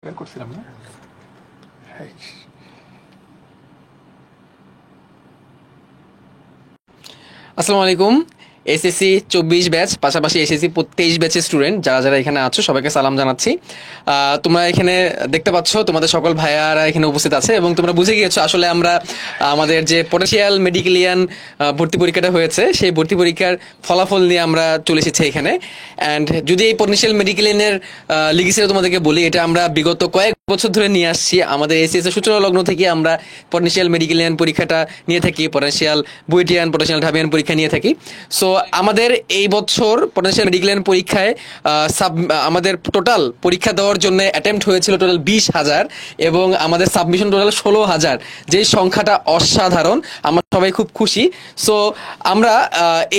করছিলাম না। আসসালামু আলাইকুম। এসএসসি 24 ব্যাচ, পাশাপাশি এসএসসি 23 ব্যাচের স্টুডেন্ট যারা যারা এখানে আছো সবাইকে সালাম জানাচ্ছি। তোমরা এখানে দেখতে পাচ্ছ তোমাদের সকল ভাইয়ারা এখানে উপস্থিত আছে এবং তোমরা বুঝে গিয়েছো আসলে আমরা আমাদের যে পটেনশিয়াল মেডিকেলিয়ান ভর্তি পরীক্ষাটা হয়েছে সেই ভর্তি পরীক্ষার ফলাফল নিয়ে আমরা চলে এসেছি এখানে। অ্যান্ড যদি এই পটেনশিয়াল মেডিকেলিয়ানের লিগেসিটা তোমাদেরকে বলি, এটা আমরা বিগত কয়েক বছর ধরে নিয়ে আসছি। আমাদের এসএসসি সূচনা লগ্ন থেকে আমরা পটেনশিয়াল মেডিকেলিয়ান পরীক্ষাটা নিয়ে থাকি, পটেনশিয়াল বুয়েটিয়ান, পটেনশিয়াল ঢাবিয়ান পরীক্ষা নিয়ে থাকি। সো আমাদের এই বছর পটেনশিয়াল মেডিকেলিয়ান পরীক্ষায় আমাদের টোটাল পরীক্ষা দেওয়ার জন্য অ্যাটেম্প্ট হয়েছিল টোটাল 20,000 এবং আমাদের সাবমিশন টোটাল 16,000। যে সংখ্যাটা অসাধারণ, আমরা সবাই খুব খুশি। সো আমরা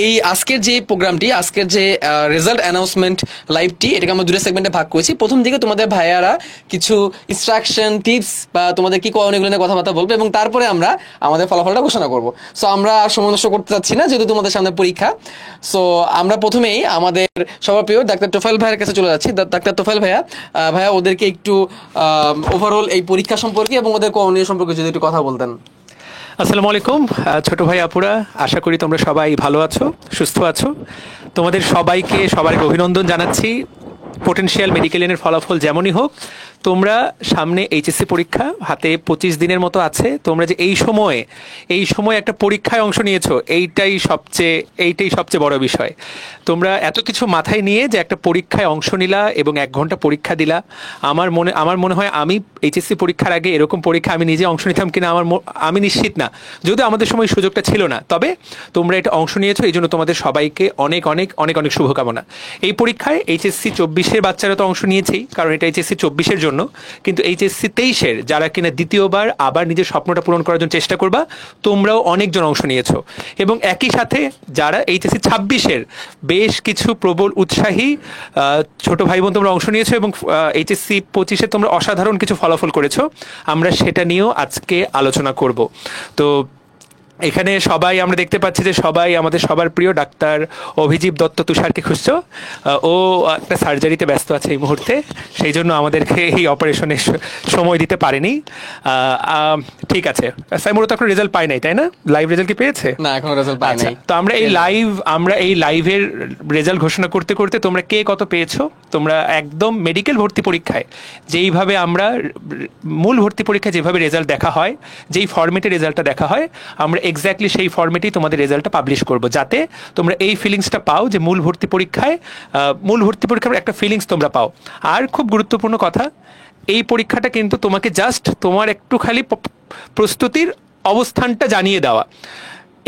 এই আজকের যে প্রোগ্রামটি, আজকের যে রেজাল্ট অ্যানাউন্সমেন্ট লাইভটি, এটাকে আমরা দুটো সেগমেন্টে ভাগ করেছি। প্রথম দিকে তোমাদের ভাইয়ারা কিছু ইনস্ট্রাকশন, টিপস বা তোমাদের কি করণীয় এগুলো নিয়ে কথাবার্তা বলবে এবং তারপরে আমরা আমাদের ফলাফলটা ঘোষণা করব। সো আমরা আর সময় নষ্ট করতে চাচ্ছি না, যেহেতু তোমাদের সামনে পরীক্ষা। সো আমরা প্রথমেই আমাদের সবার প্রিয় ডাক্তার তোফায়েল ভাইয়ের কাছে চলে যাচ্ছি। ডাক্তার তোফায়েল ভাইয়া, ভাইয়া ওদেরকে একটু ওভারঅল এই পরীক্ষা সম্পর্কে এবং ওদের করণীয় সম্পর্কে যদি একটু কথা বলতেন। আসসালামু আলাইকুম ছোট ভাই আপুরা, আশা করি তোমরা সবাই ভালো আছো, সুস্থ আছো। তোমাদের সবাইকে সবার অভিনন্দন জানাচ্ছি। পোটেনশিয়াল মেডিকেলিয়ানের ফলাফল যেমনই হোক, তোমরা সামনে এইচএসসি পরীক্ষা হাতে 25 দিনের মতো আছে। তোমরা যে এই সময় একটা পরীক্ষায় অংশ নিয়েছো, এইটাই সবচেয়ে বড় বিষয়। তোমরা এত কিছু মাথায় নিয়ে যে একটা পরীক্ষায় অংশ নিলা এবং 1 ঘন্টা পরীক্ষা দিলা। আমার মনে হয় আমি এইচএসসি পরীক্ষার আগে এরকম পরীক্ষা আমি নিজে অংশ নিতাম কিনা আমি নিশ্চিত না, যদিও আমাদের সময় সুযোগটা ছিল না। তবে তোমরা এটা অংশ নিয়েছো, এই জন্য তোমাদের সবাইকে অনেক অনেক অনেক অনেক শুভকামনা। এই পরীক্ষায় এইচএসসি 24-এর বাচ্চারা তো অংশ নিয়েছেই, কারণ এটা এইচএসসি 24-এর জন্য। কিন্তু এইচএসসি 23-এর যারা কিনা দ্বিতীয়বার আবার নিজের স্বপ্নটা পূরণ করার জন্য চেষ্টা করবা, তোমরাও অনেকজন অংশ নিয়েছো। এবং একই সাথে যারা এইচএসসি 26-এর বেশ কিছু প্রবল উৎসাহী ছোট ভাই বোন তোমরা অংশ নিয়েছো এবং এইচএসসি 25-এ তোমরা অসাধারণ কিছু ফলাফল করেছো, আমরা সেটা নিয়েও আজকে আলোচনা করব। তো এখানে সবাই আমরা দেখতে পাচ্ছি যে সবাই আমাদের সবার প্রিয় ডাক্তার অভিজিৎ দত্ত তুষারকে খুঁজছো। ও একটা সার্জারিতে ব্যস্ত আছে এই মুহূর্তে, সেই জন্য আমাদেরকে এই অপারেশনে সময় দিতে পারেনি। ঠিক আছে, সাইমুর তো এখন রেজাল্ট পায় নাই, তাই না? লাইভ রেজাল্ট কি পেয়েছে? না, এখনো রেজাল্ট পাই নাই। তো আমরা এই লাইভের রেজাল্ট ঘোষণা করতে করতে তোমরা কে কত পেয়েছো, তোমরা একদম মেডিকেল ভর্তি পরীক্ষায় যেইভাবে আমরা মূল ভর্তি পরীক্ষায় যেভাবে রেজাল্ট দেখা হয়, যেই ফরম্যাটে রেজাল্টটা দেখা হয়, আমরা এক্স্যাক্টলি সেই ফরম্যাটেই তোমাদের রেজাল্টটা পাবলিশ করব, যাতে তোমরা এই ফিলিংসটা পাও যে মূল ভর্তি পরীক্ষার একটা ফিলিংস তোমরা পাও। আর খুব গুরুত্বপূর্ণ কথা, এই পরীক্ষাটা কিন্তু তোমাকে জাস্ট তোমার একটু খালি প্রস্তুতির অবস্থানটা জানিয়ে দেওয়া,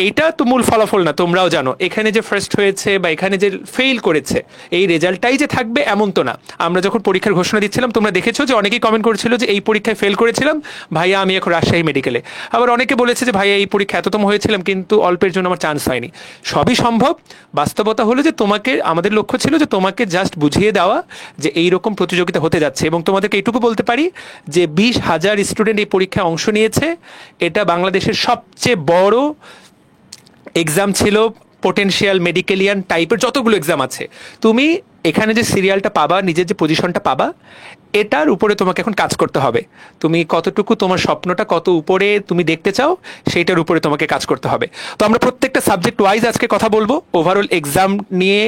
এইটা তো মূল ফলাফল না। তোমরাও জানো এখানে যে ফার্স্ট হয়েছে বা এখানে যে ফেল করেছে এই রেজাল্টটাই যে থাকবে এমন তো না। আমরা যখন পরীক্ষার ঘোষণা দিচ্ছিলাম তোমরা দেখেছো যে অনেকেই কমেন্ট করেছিল যে এই পরীক্ষায় ফেল করেছিলাম ভাইয়া, আমি এখন রাজশাহী মেডিকেলে। আবার অনেকে বলেছে যে ভাইয়া এই পরীক্ষা এততম হয়েছিলাম কিন্তু অল্পের জন্য আমার চান্স হয়নি। সবই সম্ভব। বাস্তবতা হলো যে আমাদের লক্ষ্য ছিল যে তোমাকে জাস্ট বুঝিয়ে দেওয়া যে এইরকম প্রতিযোগিতা হতে যাচ্ছে, এবং তোমাদেরকে এইটুকু বলতে পারি যে 20,000 স্টুডেন্ট এই পরীক্ষায় অংশ নিয়েছে। এটা বাংলাদেশের সবচেয়ে বড় এক্সাম ছিল। পোটেনশিয়াল মেডিকেলিয়ান টাইপের যতগুলো এক্সাম আছে, তুমি এখানে যে সিরিয়ালটা পাবা, নিজের যে পজিশনটা পাবা, এটার উপরে তোমাকে এখন কাজ করতে হবে। তুমি কতটুকু তোমার স্বপ্নটা কত উপরে তুমি দেখতে চাও, সেইটার উপরে তোমাকে কাজ করতে হবে। তো আমরা প্রত্যেকটা সাবজেক্ট ওয়াইজ আজকে কথা বলবো। ওভারঅল এক্সাম নিয়ে,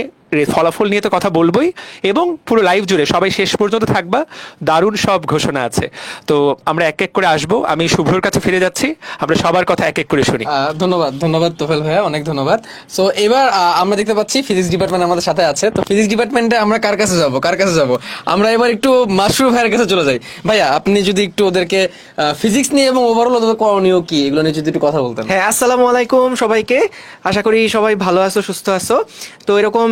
ফলাফল নিয়ে তো কথা বলবোই, এবং পুরো লাইভ জুড়ে সবাই শেষ পর্যন্ত থাকবা। দারুণ সব ঘোষণা আছে। তো আমরা এক এক করে আসবো। আমি শুভ্রর কাছে ফিরে যাচ্ছি, আমরা সবার কথা এক এক করে শুনি। ধন্যবাদ তোফায়েল ভাইয়া, অনেক ধন্যবাদ। সো এবার আমরা দেখতে পাচ্ছি ফিজিক্স ডিপার্টমেন্ট আমাদের সাথে আছে। তো ফিজিক্স ডিপার্টমেন্টে আমরা কার কাছে যাব? আমরা এবার একটু মাশরুফ ভাইয়ের কাছে চলে যাই। ভাইয়া, আপনি যদি একটু ওদেরকে ফিজিক্স নিয়ে এবং ওভারঅল ওদের করণীয় কি এগুলো নিয়ে যদি একটু কথা বলতেন। হ্যাঁ, আসসালামু আলাইকুম সবাইকে। আশা করি সবাই ভালো আছো, সুস্থ আছো। তো এরকম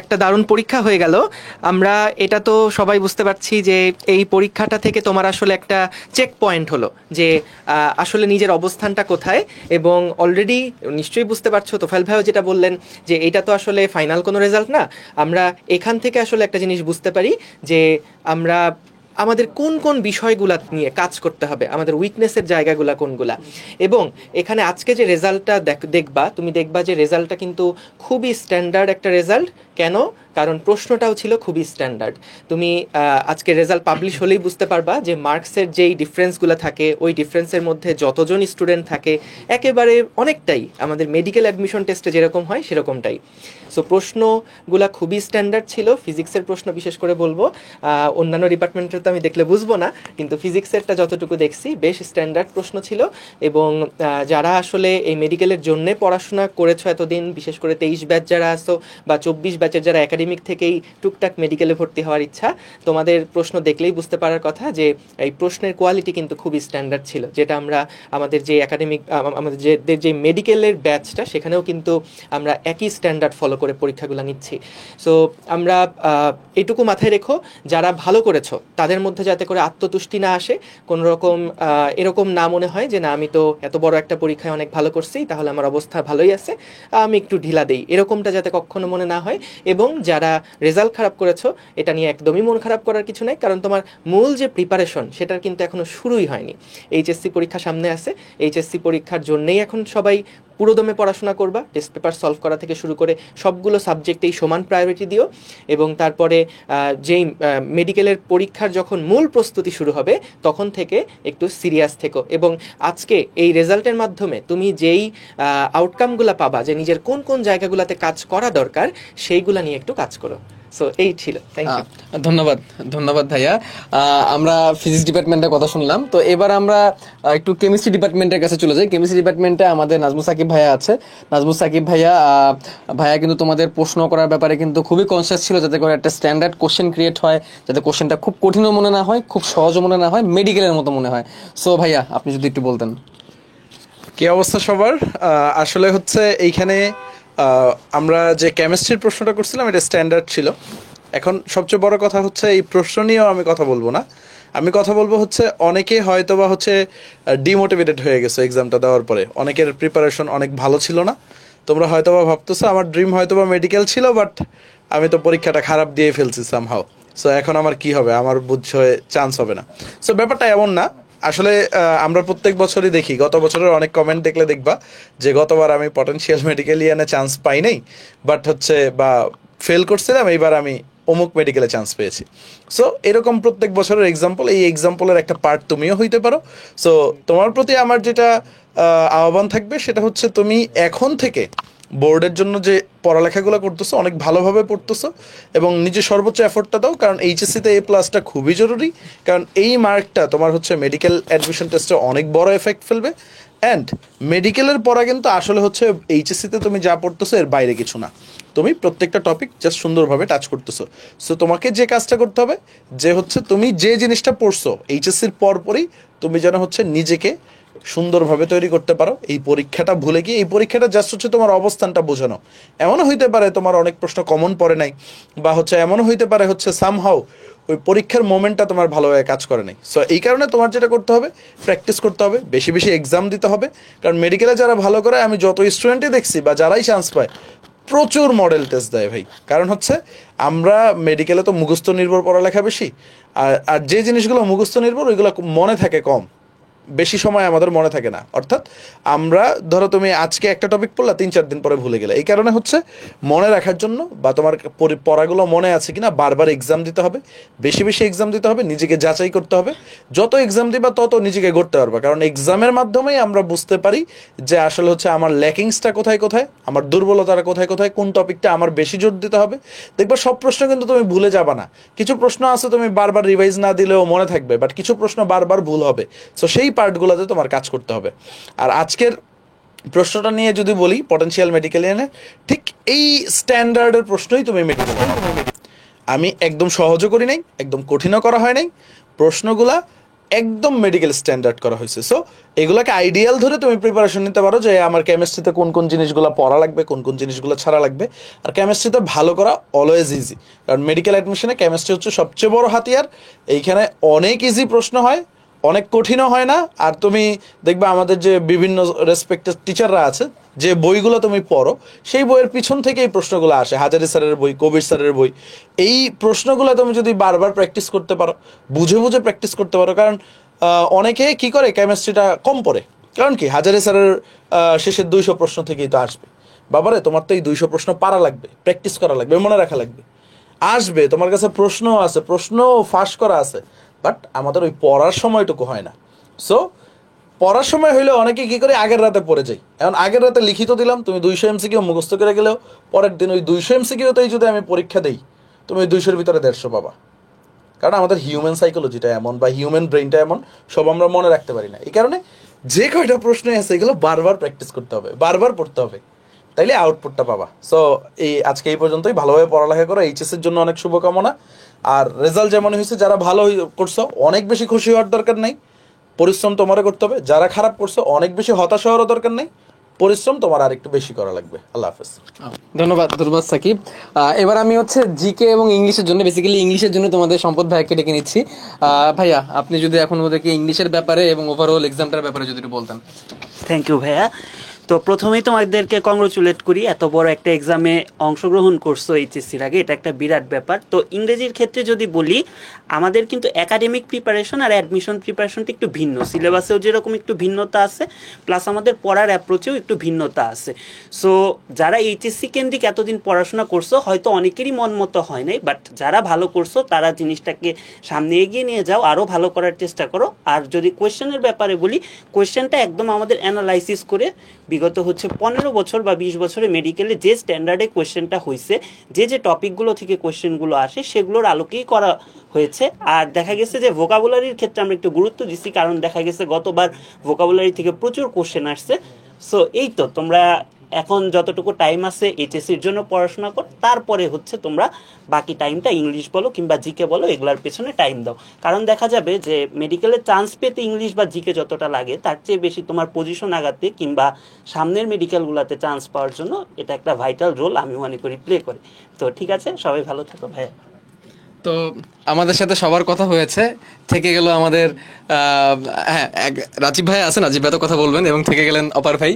একটা দারুণ পরীক্ষা হয়ে গেল। আমরা এটা তো সবাই বুঝতে পারছি যে এই পরীক্ষাটা থেকে তোমার আসলে একটা চেক পয়েন্ট হলো যে আসলে নিজের অবস্থানটা কোথায়। এবং অলরেডি নিশ্চয়ই বুঝতে পারছো, তোফায়েল ভাইও যেটা বললেন যে এটা তো আসলে ফাইনাল কোনো রেজাল্ট না। আমরা এখান থেকে আসলে একটা জিনিস বুঝতে পারি যে আমরা আমাদের কোন কোন বিষয়গুলা নিয়ে কাজ করতে হবে, আমাদের উইকনেসের জায়গাগুলা কোনগুলা। এবং এখানে আজকে যে রেজাল্টটা তুমি দেখবা যে রেজাল্টটা কিন্তু খুবই স্ট্যান্ডার্ড একটা রেজাল্ট, কেন? কারণ প্রশ্নটাও ছিল খুবই স্ট্যান্ডার্ড। তুমি আজকে রেজাল্ট পাবলিশ হলেই বুঝতে পারবা যে মার্কসের যেই ডিফারেন্সগুলো থাকে, ওই ডিফারেন্সের মধ্যে যতজন স্টুডেন্ট থাকে একেবারে অনেকটাই আমাদের মেডিকেল অ্যাডমিশন টেস্টে যেরকম হয় সেরকমটাই। সো প্রশ্নগুলা খুবই স্ট্যান্ডার্ড ছিল। ফিজিক্সের প্রশ্ন বিশেষ করে বলবো, অন্যান্য ডিপার্টমেন্টের তো আমি দেখলে বুঝবো না, কিন্তু ফিজিক্সেরটা যতটুকু দেখছি বেশ স্ট্যান্ডার্ড প্রশ্ন ছিল। এবং যারা আসলে এই মেডিকেলের জন্য পড়াশোনা করেছো এতদিন, বিশেষ করে 23 ব্যাচ যারা আসো বা 24 ব্যাচের যারা একাডেমিক থেকেই টুকটাক মেডিকেলে ভর্তি হওয়ার ইচ্ছা, তোমাদের প্রশ্ন দেখলেই বুঝতে পারার কথা যে এই প্রশ্নের কোয়ালিটি কিন্তু খুবই স্ট্যান্ডার্ড ছিল, যেটা আমরা আমাদের যে একাডেমিক আমাদের যে মেডিকেলের ব্যাচটা সেখানেও কিন্তু আমরা একই স্ট্যান্ডার্ড ফলো করে পরীক্ষাগুলো নিচ্ছি। সো আমরা এটুকু মাথায় রেখো, যারা ভালো করেছো তাদের মধ্যে যাতে করে আত্মতুষ্টি না আসে, কোনো রকম এরকম না মনে হয় যে না আমি তো এত বড় একটা পরীক্ষায় অনেক ভালো করছি তাহলে আমার অবস্থা ভালোই আছে, আমি একটু ঢিলা দেই, এরকমটা যাতে কখনো মনে না হয়। এবং যারা রেজাল্ট খারাপ করেছো এটা নিয়ে একদমই মন খারাপ করার কিছু নেই, কারণ তোমার মূল যে প্রিপারেশন সেটার কিন্তু এখনো শুরুই হয়নি। এইচএসসি পরীক্ষা সামনে আছে, এইচএসসি পরীক্ষার জন্যই এখন সবাই পুরোদমে পড়াশোনা করবা। টেস্ট পেপার সলভ করা থেকে শুরু করে সবগুলো সাবজেক্টেই সমান প্রায়োরিটি দিও। এবং তারপরে যেই মেডিকেলের পরীক্ষার যখন মূল প্রস্তুতি শুরু হবে তখন থেকে একটু সিরিয়াস থেকো। এবং আজকে এই রেজাল্টের মাধ্যমে তুমি যেই আউটকামগুলো পাবা, যে নিজের কোন কোন জায়গাগুলোতে কাজ করা দরকার সেইগুলা নিয়ে একটু কাজ করো। সো এই ছিল। Thank you. ধন্যবাদ, ধন্যবাদ ভাইয়া। আমরা ফিজিক্স ডিপার্টমেন্টের কথা শুনলাম, তো এবার আমরা একটু কেমিস্ট্রি ডিপার্টমেন্টের কাছে চলে যাই। কেমিস্ট্রি ডিপার্টমেন্টে আমাদের নাজমুল সাকিব ভাইয়া আছে। নাজমুল সাকিব ভাইয়া, ভাইয়া কিন্তু তোমাদের প্রশ্ন করার ব্যাপারে কিন্তু খুবই কনসিয়াস ছিল, যাতে করে একটা স্ট্যান্ডার্ড কোশ্চেন ক্রিয়েট হয়, যাতে কোশ্চেনটা খুব কঠিনও মনে না হয়, খুব সহজও মনে না হয়, মেডিকেলের মতো মনে হয়। সো ভাইয়া আপনি যদি একটু বলতেন। কি অবস্থা সবার? আসলে হচ্ছে এইখানে আমরা যে কেমিস্ট্রির প্রশ্নটা করছিলাম এটা স্ট্যান্ডার্ড ছিল। এখন সবচেয়ে বড় কথা হচ্ছে এই প্রশ্ন নিয়েও আমি কথা বলবো না, আমি কথা বলবো হচ্ছে অনেকে হয়তো বা হচ্ছে ডিমোটিভেটেড হয়ে গেছে এক্সামটা দেওয়ার পরে, অনেকের প্রিপারেশন অনেক ভালো ছিল না। তোমরা হয়তো বা ভাবতেছো আমার ড্রিম হয়তো বা মেডিকেল ছিল, বাট আমি তো পরীক্ষাটা খারাপ দিয়ে ফেলছি সামহাও, সো এখন আমার কি হবে, আমার বুঝছে চান্স হবে না। সো ব্যাপারটা এমন না। আসলে আমরা প্রত্যেক বছরই দেখি, গত বছরের অনেক কমেন্ট দেখলে দেখবা যে গতবার আমি পটেনশিয়াল মেডিকেলিয়ানে চান্স পাই নাই, বাট হচ্ছে বা ফেল করছিলাম, এইবার আমি অমুক মেডিকেলে চান্স পেয়েছি। সো এরকম প্রত্যেক বছরের এক্সাম্পল, এই এক্সাম্পলের একটা পার্ট তুমিও হইতে পারো। সো তোমার প্রতি আমার যেটা আহ্বান থাকবে সেটা হচ্ছে তুমি এখন থেকে বোর্ডের জন্য যে পড়ালেখাগুলো করতেছো অনেক ভালোভাবে পড়তেছো এবং নিজের সর্বোচ্চ এফোর্টটা দাও, কারণ এইচএসসিতে A+টা খুবই জরুরি, কারণ এই মার্কটা তোমার হচ্ছে মেডিকেল অ্যাডমিশন টেস্টে অনেক বড় এফেক্ট ফেলবে। অ্যান্ড মেডিকেলের পড়া কিন্তু আসলে হচ্ছে এইচএসসিতে তুমি যা পড়তেছো এর বাইরে কিছু না, তুমি প্রত্যেকটা টপিক জাস্ট সুন্দরভাবে টাচ করতেছো। সো তোমাকে যে কাজটা করতে হবে যে হচ্ছে তুমি যে জিনিসটা পড়ছো এইচএসসির পরপরই তুমি যেন হচ্ছে নিজেকে সুন্দরভাবে তৈরি করতে পারো। এই পরীক্ষাটা ভুলে গিয়ে, এই পরীক্ষাটা জাস্ট হচ্ছে তোমার অবস্থানটা বোঝানো। এমনও হইতে পারে তোমার অনেক প্রশ্ন কমন পড়ে নাই, বা হচ্ছে এমনও হইতে পারে হচ্ছে সামহাউ ওই পরীক্ষার মোমেন্টটা তোমার ভালোভাবে কাজ করে নাই। সো এই কারণে তোমার যেটা করতে হবে, প্র্যাকটিস করতে হবে, বেশি বেশি এক্সাম দিতে হবে। কারণ মেডিকেলে যারা ভালো করে, আমি যত স্টুডেন্টই দেখছি বা যারাই চান্স পায় প্রচুর মডেল টেস্ট দেয় ভাই। কারণ হচ্ছে আমরা মেডিকেলে তো মুখস্থ নির্ভর পড়ালেখা বেশি, আর যে জিনিসগুলো মুখস্থ নির্ভর ওইগুলো মনে থাকে কম, বেশি সময় আমাদের মনে থাকে না। অর্থাৎ আমরা ধরো তুমি আজকে একটা টপিক পড়লা, 3-4 দিন পরে ভুলে গেলে। এই কারণে হচ্ছে মনে রাখার জন্য বা তোমার পড়াগুলো মনে আছে কিনা বারবার এক্সাম দিতে হবে, বেশি বেশি এক্সাম দিতে হবে, নিজেকে যাচাই করতে হবে। যত এক্সাম দিবা তত নিজেকে গড়তে পারবা, কারণ এক্সামের মাধ্যমেই আমরা বুঝতে পারি যে আসলে হচ্ছে আমার ল্যাকিংসটা কোথায় কোথায়, আমার দুর্বলতাটা কোথায় কোথায়, কোন টপিকটা আমার বেশি জোর দিতে হবে। দেখবা সব প্রশ্ন কিন্তু তুমি ভুলে যাবা না, কিছু প্রশ্ন আছে তুমি বারবার রিভাইজ না দিলেও মনে থাকবে, বাট কিছু প্রশ্ন বারবার ভুল হবে। সো সেই পার্টগুলোতে তোমার কাজ করতে হবে। আর আজকের প্রশ্নটা নিয়ে যদি বলি পটেনশিয়াল মেডিকেলিয়ানে, ঠিক এই স্ট্যান্ডার্ডের প্রশ্নই তুমি মেডিকেল, আমি একদম সহজও করি নাই, একদম কঠিনও করা হয় নাই, প্রশ্নগুলা একদম মেডিকেল স্ট্যান্ডার্ড করা হয়েছে। সো এগুলাকে আইডিয়াল ধরে তুমি প্রিপারেশন নিতে পারো যে আমার কেমিস্ট্রিতে কোন কোন জিনিসগুলো পড়া লাগবে, কোন কোন জিনিসগুলো ছাড়া লাগবে। আর কেমিস্ট্রিতে ভালো করা অলওয়েজ ইজি, কারণ মেডিকেল অ্যাডমিশনে কেমিস্ট্রি হচ্ছে সবচেয়ে বড় হাতিয়ার। এইখানে অনেক ইজি প্রশ্ন হয়, অনেক কঠিনও হয় না। আর তুমি দেখবে আমাদের যে বিভিন্ন রেসপেক্টেড টিচাররা আছে, যে বইগুলো তুমি পড়ো সেই বইয়ের পিছন থেকে এই প্রশ্নগুলো আসে, হাজারি স্যারের বই, কবির স্যারের বই। এই প্রশ্নগুলো তুমি যদি বারবার প্র্যাকটিস করতে পারো, বুঝে বুঝে প্র্যাকটিস করতে পারো, কারণ অনেকে কি করে কেমিস্ট্রিটা কম পড়ে, কারণ কি হাজারি স্যারের শেষের 200 প্রশ্ন থেকেই তো আসবে, বাবারে তোমার তো এই 200 প্রশ্ন পারা লাগবে, প্র্যাকটিস করা লাগবে, মনে রাখা লাগবে। আসবে তোমার কাছে প্রশ্ন আছে, প্রশ্ন ফাঁস করা আছে, বাট আমাদের ওই পড়ার সময়টুকু হয় না। সো পড়ার সময় হইলে অনেকে কি করে আগের রাতে পড়ে যাই। এখন আগের রাতে লিখিত দিলাম, তুমি 200 MCQ মুখস্থ করে গেলেও পরের দিন ওই 200 MCQতেই যদি আমি পরীক্ষা দিই, তুমি ওই 200-র ভিতরে 150 পাবা। কারণ আমাদের হিউম্যান সাইকোলজিটা এমন, বা হিউম্যান ব্রেনটা এমন, সব আমরা মনে রাখতে পারি না। এই কারণে যে কয়টা প্রশ্ন আছে এগুলো বারবার প্র্যাকটিস করতে হবে, বারবার পড়তে হবে, তাইলে আউটপুটটা পাবা। সো আজকে এই পর্যন্তই। ভালোভাবে পড়ালেখা করো, এইচএসের জন্য অনেক শুভকামনা। আর রেজাল্ট যেমন হয়েছে, যারা ভালো করছো অনেক বেশি খুশি হওয়ার দরকার নেই, পরিশ্রম তোমারও করতে হবে। যারা খারাপ করছো অনেক বেশি হতাশ হওয়ারও দরকার নেই, পরিশ্রম তোমার আর একটু বেশি করা লাগবে। আল্লাহ হাফেজ। ধন্যবাদ সাকিব। এবার আমি হচ্ছে জিকে এবং ইংলিশের জন্য, বেসিক্যালি ইংলিশের জন্য তোমাদের সম্পদ ভাইয়াকে ডেকে নিচ্ছি। ভাইয়া, আপনি যদি এখন ওদেরকে ইংলিশের ব্যাপারে এবং ওভারঅল এক্সামটার ব্যাপারে যদি একটু বলতেন। থ্যাংক ইউ ভাইয়া। তো প্রথমেই তোমাদেরকে কংগ্রেচুলেট করি, এত বড় একটা এক্সামে অংশগ্রহণ করছো এইচএসসির আগে, এটা একটা বিরাট ব্যাপার। তো ইংরেজির ক্ষেত্রে যদি বলি, আমাদের কিন্তু একাডেমিক প্রিপারেশন আর অ্যাডমিশন প্রিপারেশনটা একটু ভিন্ন, সিলেবাসেও যেরকম একটু ভিন্নতা আছে, প্লাস আমাদের পড়ার অ্যাপ্রোচেও একটু ভিন্নতা আছে। সো যারা এইচএসসি কেন্দ্রিক এতদিন পড়াশোনা করছো, হয়তো অনেকেরই মন মতো হয় নাই, বাট যারা ভালো করছো তারা জিনিসটাকে সামনে এগিয়ে নিয়ে যাও, আরও ভালো করার চেষ্টা করো। আর যদি কোয়েশ্চেনের ব্যাপারে বলি, কোয়েশ্চেনটা একদম আমাদের অ্যানালাইসিস করে বিগত হচ্ছে 15 বছর বা 20 বছরে মেডিকেলে যে স্ট্যান্ডার্ডে কোয়েশ্চেনটা হয়েছে, যে টোপিকগুলো থেকে কোয়েশ্চেনগুলো আসে, সেগুলোর আলোকেই করা হয়েছে। আর দেখা গেছে যে ভোকাবুলারির ক্ষেত্রে আমরা একটু গুরুত্ব দিচ্ছি, কারণ দেখা গেছে গতবার ভোকাবুলারি থেকে প্রচুর কোয়েশ্চেন আসছে। সো এই তো, তোমরা এখন যতটুকু টাইম আছে এইচএসসির জন্য পড়াশোনা কর, তারপরে হচ্ছে তোমরা বাকি টাইমটা ইংলিশ বলো কিংবা জিকে বলো, এগুলার পেছনে টাইম দাও। কারণ দেখা যাবে যে মেডিকেলে চান্স পেতে ইংলিশ বা জিকে যতটা লাগে, তার চেয়ে বেশি তোমার পজিশন আগাতে কিংবা সামনের মেডিকেলগুলোতে চান্স পাওয়ার জন্য এটা একটা ভাইটাল রোল আমি মনে করি প্লে করে। তো ঠিক আছে, সবাই ভালো থাকো ভাইয়া। তো আমাদের সাথে সবার কথা হয়েছে, থেকে গেল আমাদের হ্যাঁ রাজীব ভাই আছেন, রাজীব ভাই তো কথা বলবেন, এবং থেকে গেলেন অপার ভাই।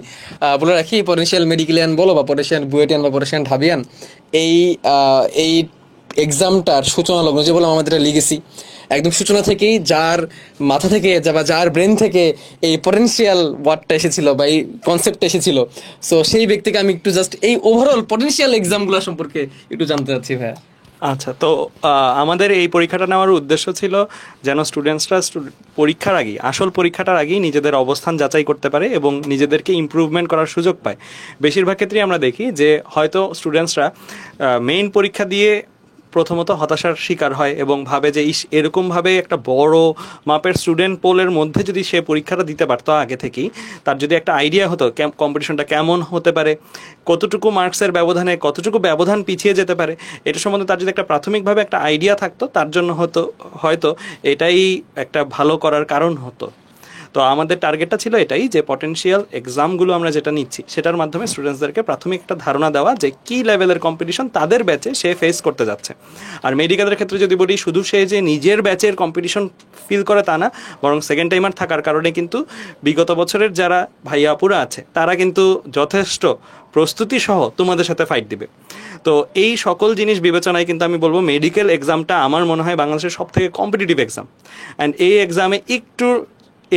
বলে রাখি, পটেনশিয়াল মেডিকেলিয়ান বলো বা পটেনশিয়াল বুয়েটিয়ান বা পটেনশিয়াল ঢাবিয়ান, এই এক্সামটার সূচনা লগ্ন যে বললাম আমাদের লিগেসি, একদম সূচনা থেকেই যার মাথা থেকে বা যার ব্রেন থেকে এই পটেনশিয়াল ওয়ার্ডটা এসেছিল বা এই কনসেপ্টটা এসেছিল, সো সেই ব্যক্তিকে আমি একটু জাস্ট এই ওভারঅল পটেনশিয়াল এক্সামগুলো সম্পর্কে একটু জানতে চাচ্ছি ভাইয়া। আচ্ছা, তো আমাদের এই পরীক্ষাটা নেওয়ার উদ্দেশ্য ছিল যেন স্টুডেন্টসরা পরীক্ষার আগেই, আসল পরীক্ষাটার আগেই নিজেদের অবস্থান যাচাই করতে পারে এবং নিজেদেরকে ইমপ্রুভমেন্ট করার সুযোগ পায়। বেশিরভাগ ক্ষেত্রেই আমরা দেখি যে হয়তো স্টুডেন্টসরা মেইন পরীক্ষা দিয়ে প্রথমত হতাশার শিকার হয় এবং ভাবে যে এরকমভাবে একটা বড় মাপের স্টুডেন্ট পোলের মধ্যে যদি সে পরীক্ষাটা দিতে পারতো আগে থেকেই, তার যদি একটা আইডিয়া হতো কম্পিটিশনটা কেমন হতে পারে, কতটুকু মার্কসের ব্যবধানে কতটুকু ব্যবধান পিছিয়ে যেতে পারে, এটা সম্বন্ধে তার যদি একটা প্রাথমিকভাবে একটা আইডিয়া থাকতো, তার জন্য হয়তো এটাই একটা ভালো করার কারণ হতো। তো আমাদের টার্গেটটা ছিল এটাই, যে পটেনশিয়াল এক্সামগুলো আমরা যেটা নিচ্ছি সেটার মাধ্যমে স্টুডেন্টসদেরকে প্রাথমিক একটা ধারণা দেওয়া যে কী লেভেলের কম্পিটিশন তাদের ব্যাচে সে ফেস করতে যাচ্ছে। আর মেডিকেলের ক্ষেত্রে যদি বলি, শুধু সে যে নিজের ব্যাচের কম্পিটিশন ফিল করে তা না, বরং সেকেন্ড টাইমার থাকার কারণে কিন্তু বিগত বছরের যারা ভাইয়া আপুরা আছে তারা কিন্তু যথেষ্ট প্রস্তুতি সহ তোমাদের সাথে ফাইট দিবে। তো এই সকল জিনিস বিবেচনায় কিন্তু আমি বলবো মেডিকেল এক্সামটা আমার মনে হয় বাংলাদেশের সব থেকে কম্পিটিটিভ এক্সাম। অ্যান্ড এই এক্সামে একটু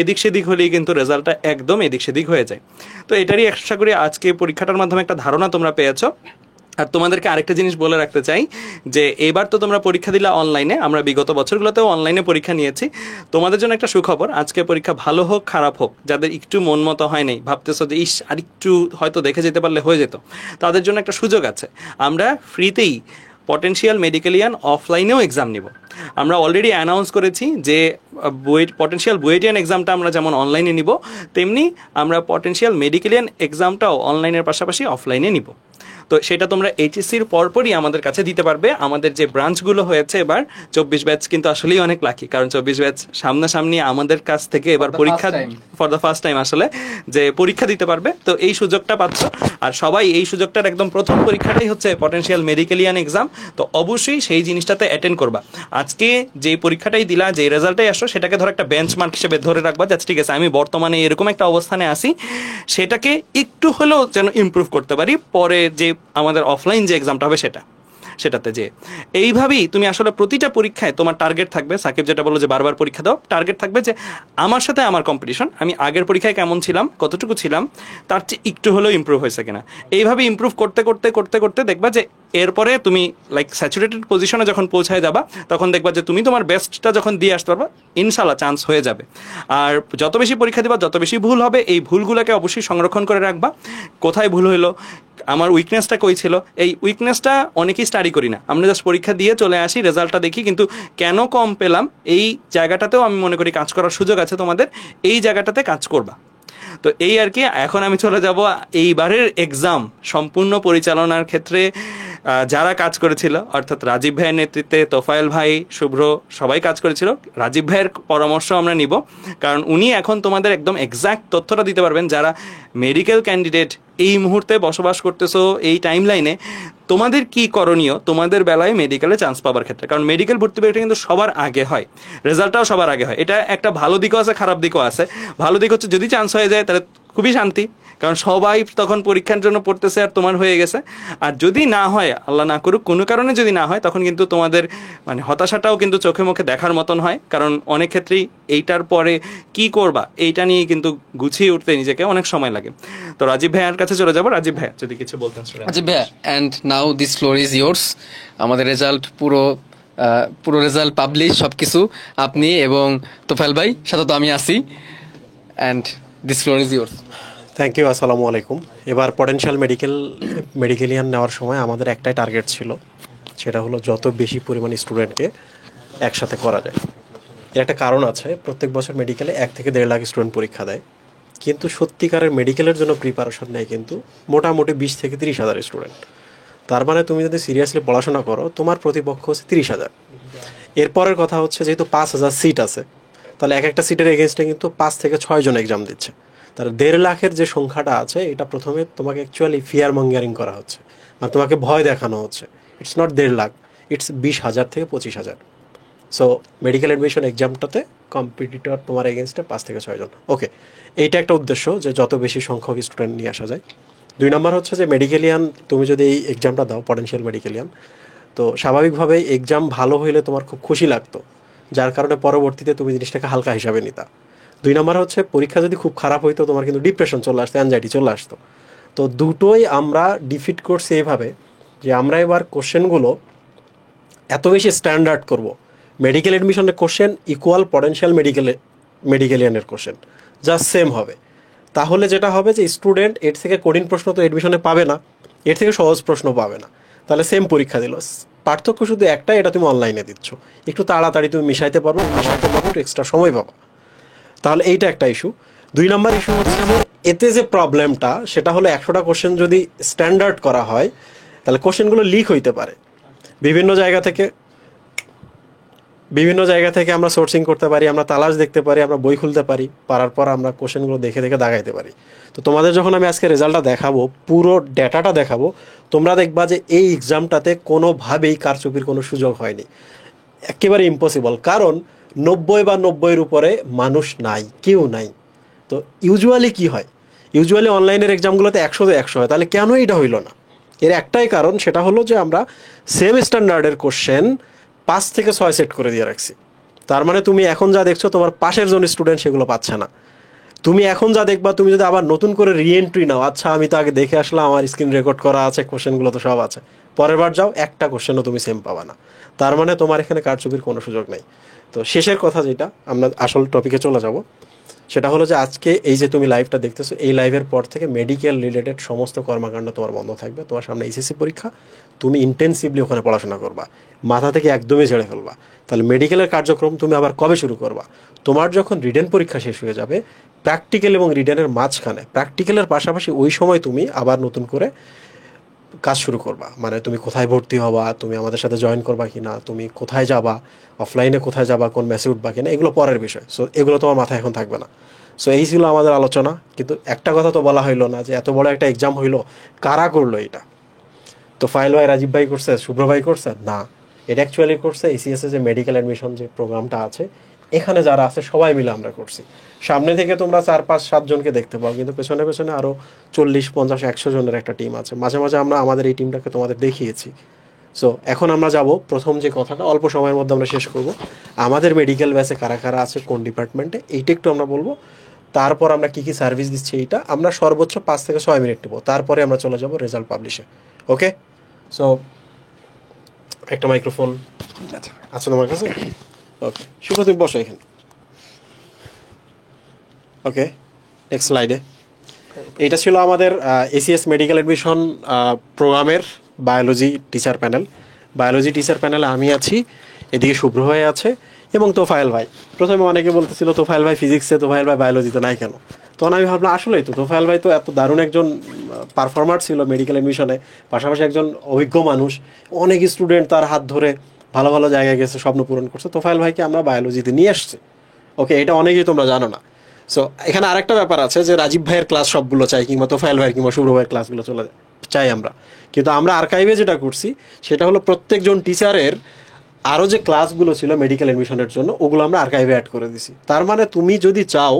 এদিক সেদিক হলেই কিন্তু রেজাল্টটা একদম এদিক সেদিক হয়ে যায়। তো এটারই আশা করি আজকে পরীক্ষাটার মাধ্যমে একটা ধারণা তোমরা পেয়েছো। আর তোমাদেরকে আরেকটা জিনিস বলে রাখতে চাই যে এবার তো তোমরা পরীক্ষা দিলা অনলাইনে, আমরা বিগত বছরগুলোতেও অনলাইনে পরীক্ষা নিয়েছি। তোমাদের জন্য একটা সুখবর, আজকে পরীক্ষা ভালো হোক খারাপ হোক, যাদের একটু মন মতো হয় নাই, ভাবতেছো যে আর একটু হয়তো দেখে যেতে পারলে হয়ে যেত, তাদের জন্য একটা সুযোগ আছে। আমরা ফ্রিতেই পটেনশিয়াল মেডিকেলিয়ান অফলাইনেও এক্সাম নিব। আমরা অলরেডি অ্যানাউন্স করেছি যে পটেনশিয়াল বুয়েটিয়ান এক্সামটা আমরা যেমন অনলাইনে নিব, তেমনি আমরা পটেনশিয়াল মেডিকেলিয়ান এক্সামটাও অনলাইনের পাশাপাশি অফলাইনে নিব। তো সেটা তোমরা এইচএসসির পরপরই আমাদের কাছে দিতে পারবে। আমাদের যে ব্রাঞ্চগুলো হয়েছে এবার 24 ব্যাচ কিন্তু আসলেই অনেক লাকি, কারণ 24 ব্যাচ সামনাসামনি আমাদের কাছ থেকে এবার পরীক্ষা ফর দ্য ফার্স্ট টাইম আসলে যে পরীক্ষা দিতে পারবে। তো এই সুযোগটা পাচ্ছ, আর সবাই এই সুযোগটার একদম প্রথম পরীক্ষাটাই হচ্ছে পটেনশিয়াল মেডিকেলিয়ান এক্সাম। তো অবশ্যই সেই জিনিসটাতে অ্যাটেন্ড করবা। আজকে যে পরীক্ষাটাই দিলা, যে রেজাল্টটাই আসো, সেটাকে ধরো একটা বেঞ্চমার্ক হিসেবে ধরে রাখবা, যে ঠিক আছে আমি বর্তমানে এরকম একটা অবস্থানে আসি, সেটাকে একটু হলেও যেন ইমপ্রুভ করতে পারি পরে যে আমাদের অফলাইন যে এক্সামটা হবে সেটাতে যে এইভাবেই তুমি আসলে প্রতিটা পরীক্ষায় তোমার টার্গেট থাকবে, সাকিব যেটা বললো যে বারবার পরীক্ষা দাও, টার্গেট থাকবে যে আমার সাথে আমার কম্পিটিশন, আমি আগের পরীক্ষায় কেমন ছিলাম, কতটুকু ছিলাম, তার চেয়ে একটু হলেও ইমপ্রুভ হয়েছে কিনা। এইভাবে ইমপ্রুভ করতে করতে করতে করতে দেখবা যে এরপরে তুমি লাইক স্যাচুরেটেড পজিশনে যখন পৌঁছায় যাবা, তখন দেখবা যে তুমি তোমার বেস্টটা যখন দিয়ে আসতে পারবা, ইনশাল্লাহ চান্স হয়ে যাবে। আর যত বেশি পরীক্ষা দিবা, যত বেশি ভুল হবে, এই ভুলগুলোকে অবশ্যই সংরক্ষণ করে রাখবা। কোথায় ভুল হলো, আমার উইকনেসটা কই ছিল, এই উইকনেসটা অনেকেই স্টাডি করি না, আমরা জাস্ট পরীক্ষা দিয়ে চলে আসি, রেজাল্টটা দেখি, কিন্তু কেন কম পেলাম এই জায়গাটাতেও আমি মনে করি কাজ করার সুযোগ আছে তোমাদের, এই জায়গাটাতে কাজ করবা। তো এই আর কি। এখন আমি চলে যাব এইবারের এক্সাম সম্পূর্ণ পরিচালনার ক্ষেত্রে যারা কাজ করেছিল, অর্থাৎ রাজীব ভাইয়ের নেতৃত্বে তোফায়েল ভাই, শুভ্র সবাই কাজ করেছিল। রাজীব ভাইয়ের পরামর্শ আমরা নিব, কারণ উনি এখন তোমাদের একদম এক্সাক্ট তথ্যটা দিতে পারবেন। যারা মেডিকেল ক্যান্ডিডেট এই মুহূর্তে বসবাস করতেছো এই টাইম লাইনে, তোমাদের কি করণীয় তোমাদের বেলায় মেডিকেলে চান্স পাওয়ার ক্ষেত্রে। কারণ মেডিকেল ভর্তি পরীক্ষা কিন্তু সবার আগে হয়, রেজাল্টটাও সবার আগে হয়। এটা একটা ভালো দিকও আছে, খারাপ দিকও আছে। ভালো দিক হচ্ছে যদি চান্স হয়ে যায় তাহলে খুবই শান্তি, কারণ সবাই তখন পরীক্ষার জন্য পড়তেছে আর তোমার হয়ে গেছে। আর যদি না হয়, আল্লাহ না করুক, কোনো কারণে যদি না হয়, তখন কিন্তু তোমাদের মানে হতাশাটাও কিন্তু চোখে মুখে দেখার মতন হয়। কারণ অনেক ক্ষেত্রেই এইটার পরে কি করবা এইটা নিয়ে কিন্তু গুছিয়ে উঠতে নিজেকে অনেক সময় লাগে। তো রাজীব ভাইয়ার কাছে চলে যাবো। রাজীব ভাইয়া যদি কিছু বলতেন। আচ্ছা ভাইয়া, and now this floor is yours. আমাদের রেজাল্ট পুরো রেজাল্ট পাবলিশ সবকিছু আপনি এবং তোফায়েল ভাই সাথে তো আমি আছি, and this floor is yours. Thank you, আসসালামু আলাইকুম। এবার পটেনশিয়াল মেডিকেলিয়ান নেওয়ার সময় আমাদের একটাই টার্গেট ছিল, সেটা হলো যত বেশি পরিমাণ স্টুডেন্টকে একসাথে করা যায়। এর একটা কারণ আছে, প্রত্যেক বছর মেডিকেলে 1 থেকে 1.5 লাখ স্টুডেন্ট পরীক্ষা দেয়, কিন্তু সত্যিকারের মেডিকেলের জন্য প্রিপারেশন নেয় কিন্তু মোটামুটি 20 থেকে 30 হাজার স্টুডেন্ট। তার মানে তুমি যদি সিরিয়াসলি পড়াশোনা করো, তোমার প্রতিপক্ষ হচ্ছে 30,000। এরপরের কথা হচ্ছে যেহেতু 5,000 সিট আছে, তাহলে এক একটা সিটের এগেনস্টে কিন্তু 5 থেকে 6 জন এক্সাম দিচ্ছে। তাহলে 1.5 লাখের যে সংখ্যাটা আছে, এটা প্রথমে তোমাকে অ্যাকচুয়ালি ফিয়ার মঙ্গারিং করা হচ্ছে, মানে তোমাকে ভয় দেখানো হচ্ছে। ইটস নট 1.5 লাখ, ইটস 20,000 থেকে 25,000। সো মেডিকেল অ্যাডমিশন এক্সামটাতে কম্পিটিটর তোমার এগেনস্টে 5 থেকে 6 জন। ওকে, এইটা একটা উদ্দেশ্য যে যত বেশি সংখ্যক স্টুডেন্ট নিয়ে আসা যায়। 2 নম্বর হচ্ছে যে মেডিকেলিয়ান তুমি যদি এই এক্সামটা দাও, পটেনশিয়াল মেডিকেলিয়ান, তো স্বাভাবিকভাবেই এক্সাম ভালো হইলে তোমার খুব খুশি লাগতো, যার কারণে পরবর্তীতে তুমি জিনিসটাকে হালকা হিসাবে নিতা। 2 নম্বর হচ্ছে পরীক্ষা যদি খুব খারাপ হইতো, তোমার কিন্তু ডিপ্রেশন চলে আসতো, অ্যাংজাইটি চলে আসতো। তো দুটোই আমরা ডিফিট করছি এইভাবে যে আমরা এবার কোশ্চেনগুলো এত বেশি স্ট্যান্ডার্ড করব, মেডিকেল অ্যাডমিশনের কোশ্চেন ইকুয়াল পটেনশিয়াল মেডিকেলিয়ানের কোশ্চেন জাস্ট সেম হবে। তাহলে যেটা হবে যে স্টুডেন্ট এর থেকে কঠিন প্রশ্ন তো অ্যাডমিশনে পাবে না, এর থেকে সহজ প্রশ্ন পাবে না, তাহলে সেম পরীক্ষা দিল। পার্থক্য শুধু একটাই, এটা তুমি অনলাইনে দিচ্ছ, একটু তাড়াতাড়ি তুমি মিশাইতে পারবো, একটু এক্সট্রা সময় পাবো। তাহলে এইটা একটা ইস্যু। 2 নম্বর ইস্যু হচ্ছে যে এতে যে প্রবলেমটা, সেটা হলো 100টা কোশ্চেন যদি স্ট্যান্ডার্ড করা হয়, তাহলে কোশ্চেনগুলো লিক হইতে পারে। বিভিন্ন জায়গা থেকে আমরা সোর্সিং করতে পারি, আমরা তালাশ দেখতে পারি, আমরা বই খুলতে পারি, পারার পর আমরা কোশ্চেনগুলো দেখে দেখে দাগাইতে পারি। তো তোমাদের যখন আমি আজকে রেজাল্টটা দেখাবো, পুরো ডেটাটা দেখাবো, তোমরা দেখবা যে এই এক্সামটাতে কোনোভাবেই কারচুপির কোনো সুযোগ হয়নি, একেবারে ইম্পসিবল। কারণ 90 বা 90-এর উপরে মানুষ নাই, কেউ নাই। তো ইউজুয়ালি কি হয়, ইউজুয়ালি অনলাইনের এক্সামগুলোতে 100-তে 100 হয়, তাহলে কেন এটা হইল না? এর একটাই কারণ, সেটা হলো যে আমরা সেম স্ট্যান্ডার্ডের কোশ্চেন 5 থেকে 6 সেট করে দিয়ে রাখছি। তার মানে তুমি এখন যা দেখছো তোমার পাশের জন স্টুডেন্ট সেগুলো পাচ্ছে না। তুমি এখন যা দেখবা, তুমি যদি আবার নতুন করে রিএন্ট্রি নাও, আচ্ছা আমি তো আগে দেখে আসলাম, আমার স্ক্রিন রেকর্ড করা আছে, কোশ্চেনগুলো তো সব আছে, পরের বার যাও একটা কোশ্চেনও তুমি সেম পাবা না। তার মানে তোমার এখানে কারচুপির কোনো সুযোগ নেই। তো শেষের কথা যেটা, আমরা আসল টপিকে চলে যাব, সেটা হলো যে আজকে এই যে তুমি লাইভটা দেখতেছো, এই লাইভের পর থেকে মেডিকেল রিলেটেড সমস্ত কর্মকাণ্ড তোমার বন্ধ থাকবে। তোমার সামনে এইচএসসি পরীক্ষা, তুমি ইন্টেন্সিভলি ওখানে পড়াশোনা করবা, মাথা থেকে একদমই ছেড়ে ফেলবা। তাহলে মেডিকেলের কার্যক্রম তুমি আবার কবে শুরু করবা? তোমার যখন রিটেন পরীক্ষা শেষ হয়ে যাবে, প্র্যাকটিক্যাল এবং রিটেনের মাঝখানে, প্র্যাকটিক্যালের পাশাপাশি ওই সময় তুমি আবার নতুন করে কাজ শুরু করবা। মানে তুমি কোথায় ভর্তি হবা, তুমি আমাদের সাথে জয়েন করবা কিনা, তুমি কোথায় যাবা, অফলাইনে কোথায় যাবা, কোন মেসে উঠবা কিনা, এগুলো পরের বিষয়। সো এগুলো তোমার মাথায় এখন থাকবে না। সো এই ছিল আমাদের আলোচনা। কিন্তু একটা কথা তো বলা হইলো না যে এত বড় একটা এক্সাম হইলো, কারা করলো এটা? তো ফাইল ভাই, রাজীব ভাই করছে, শুভ্র ভাই করছে না, এটা অ্যাকচুয়ালি করছে এসিএস যে মেডিকেল অ্যাডমিশন যে প্রোগ্রামটা আছে, এখানে যারা আছে সবাই মিলে আমরা করছি। সামনে থেকে তোমরা 4, 5, 7 জনকে দেখতে পাও, কিন্তু পেছনে পেছনে আরো 40, 50, 100 জনের একটা টিম আছে। মাঝে মাঝে আমরা আমাদের এই টিমটাকে তোমাদের দেখিয়েছি। সো এখন আমরা যাব প্রথম যে কথাটা অল্প সময়ের মধ্যে আমরা শেষ করব, আমাদের মেডিকেল ব্যাচে কারা কারা আছে কোন ডিপার্টমেন্টে, এইটা একটু আমরা বলবো। তারপর আমরা কি কি সার্ভিস দিচ্ছি এইটা আমরা সর্বোচ্চ 5 থেকে 6 মিনিট নেব, তারপরে আমরা চলে যাব রেজাল্ট পাবলিশে। ওকে, সো একটা মাইক্রোফোন আছে তোমার কাছে? ওকে, শুভ তুমি বসো এখানে। ওকে, নেক্সট স্লাইডে। এটা ছিল আমাদের এসিএস মেডিকেল অ্যাডমিশন প্রোগ্রামের biology teacher panel. Biology teacher প্যানেলে আমি আছি, এদিকে শুভ্র হয়ে আছে এবং তোফায়েল ভাই। প্রথমে অনেকে বলতেছিল তোফায়েল ভাই ফিজিক্সে, তোফায়েল ভাই বায়োলজিতে নাই কেন? তখন আমি ভাবলাম আসলেই তো তোফায়েল ভাই তো এত দারুণ একজন পারফর্মার ছিল মেডিকেল অ্যাডমিশনে, পাশাপাশি একজন অভিজ্ঞ মানুষ, অনেক স্টুডেন্ট তার হাত ধরে ভালো ভালো জায়গায় গেছে, স্বপ্ন পূরণ করছে। তোফায়েল ভাইকে আমরা বায়োলজিতে নিয়ে আসছি। ওকে, এটা অনেকেই তোমরা জানো না। সো এখানে আরেকটা ব্যাপার আছে যে রাজীব ভাইয়ের ক্লাস সবগুলো চাই, কিংবা তোফায়েল ভাইয়ের কিংবা শুভ্র ভাইয়ের ক্লাসগুলো চলে চাই আমরা, কিন্তু আমরা আর্কাইভে যেটা করছি সেটা হলো প্রত্যেকজন টিচারের আরও যে ক্লাসগুলো ছিল মেডিকেল অ্যাডমিশনের জন্য ওগুলো আমরা আর্কাইভে অ্যাড করে দিছি। তার মানে তুমি যদি চাও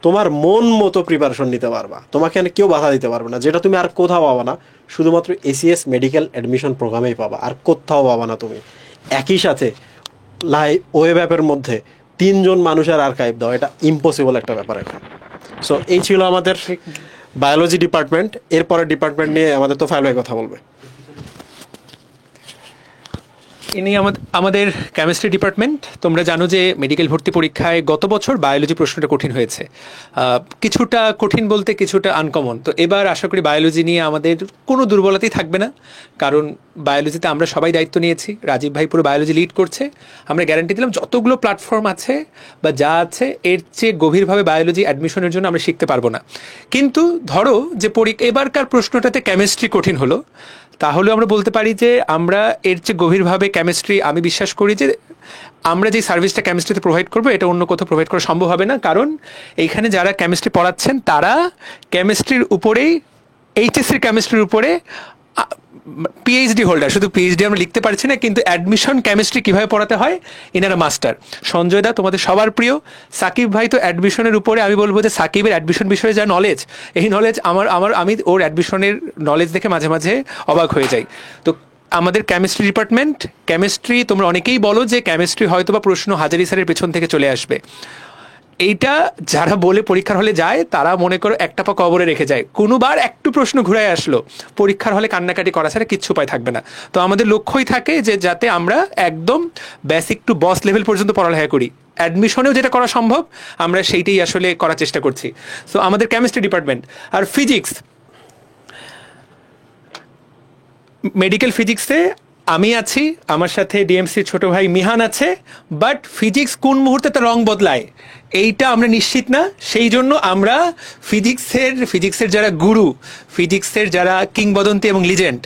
তোমার মন মতো প্রিপারেশন নিতে পারবা, তোমাকে কেউ বাধা দিতে পারবে না, যেটা তুমি আর কোথাও পাবা না, শুধুমাত্র এসিএস মেডিকেল অ্যাডমিশন প্রোগ্রামেই পাবা, আর কোথাও পাবা না তুমি। একই সাথে ওয়েব অ্যাপের মধ্যে 3 জন মানুষের আর্কাইভ দাও, এটা ইম্পসিবল একটা ব্যাপার এখন। সো এই ছিল আমাদের বায়োলজি ডিপার্টমেন্ট। এরপরের ডিপার্টমেন্ট নিয়ে আমাদের তো ফাইল ভাই কথা বলবে। ইনি আমাদের কেমিস্ট্রি ডিপার্টমেন্ট। তোমরা জানো যে মেডিকেল ভর্তি পরীক্ষায় গত বছর বায়োলজি প্রশ্নটা কঠিন হয়েছে, কিছুটা কঠিন বলতে কিছুটা আনকমন। তো এবার আশা করি বায়োলজি নিয়ে আমাদের কোনো দুর্বলতাই থাকবে না, কারণ বায়োলজিতে আমরা সবাই দায়িত্ব নিয়েছি, রাজীব ভাই পুরো বায়োলজি লিড করছে। আমরা গ্যারান্টি দিলাম যতগুলো প্ল্যাটফর্ম আছে বা যা আছে এর চেয়ে গভীরভাবে বায়োলজি অ্যাডমিশনের জন্য আমরা শিখতে পারবো না। কিন্তু ধরো যে এবারকার প্রশ্নটাতে কেমিস্ট্রি কঠিন হলো, তাহলে আমরা বলতে পারি যে আমরা এর চেয়ে গভীরভাবে কেমিস্ট্রি, আমি বিশ্বাস করি যে আমরা যে সার্ভিসটা কেমিস্ট্রিতে প্রোভাইড করবো এটা অন্য কোথাও প্রোভাইড করা সম্ভব হবে না, কারণ এইখানে যারা কেমিস্ট্রি পড়াচ্ছেন তারা কেমিস্ট্রির উপরেই, এইচএসসির কেমিস্ট্রির উপরে পিএইচডি হোল্ডার। শুধু পিএইচডি আমরা লিখতে পারছি না, কিন্তু অ্যাডমিশন কেমিস্ট্রি কীভাবে পড়াতে হয় এনারা মাস্টার। সঞ্জয় দা তোমাদের সবার প্রিয়, সাকিব ভাই তো অ্যাডমিশনের উপরে, আমি বলবো যে সাকিবের অ্যাডমিশন বিষয়ে যা নলেজ, এই নলেজ আমি ওর অ্যাডমিশনের নলেজ দেখে মাঝে মাঝে অবাক হয়ে যাই। তো আমাদের কেমিস্ট্রি ডিপার্টমেন্ট, কেমিস্ট্রি তোমরা অনেকেই বলো যে কেমিস্ট্রি হয়তো বা প্রশ্ন হাজারি স্যারের পেছন থেকে চলে আসবে, এইটা যারা বলে পরীক্ষার হলে যায় তারা মনে করো একটা পা কবরে রেখে যায়। কোনোবার একটু প্রশ্ন ঘুরায় আসলো, পরীক্ষার হলে কান্নাকাটি করা ছাড়া কিচ্ছু উপায় থাকবে না। তো আমাদের লক্ষ্যই থাকে যে যাতে আমরা একদম বেসিক টু বস লেভেল পর্যন্ত পড়ালেখা করি, অ্যাডমিশনেও যেটা করা সম্ভব আমরা সেইটাই আসলে করার চেষ্টা করছি। সো আমাদের কেমিস্ট্রি ডিপার্টমেন্ট। আর ফিজিক্স, মেডিকেল ফিজিক্সে আমি আছি, আমার সাথে ডিএমসির ছোট ভাই মিহান আছে, বাট ফিজিক্স কোন মুহূর্তে তার রং বদলায় এইটা আমরা নিশ্চিত না। সেই জন্য আমরা ফিজিক্সের যারা গুরু, ফিজিক্সের যারা কিংবদন্তি এবং লিজেন্ড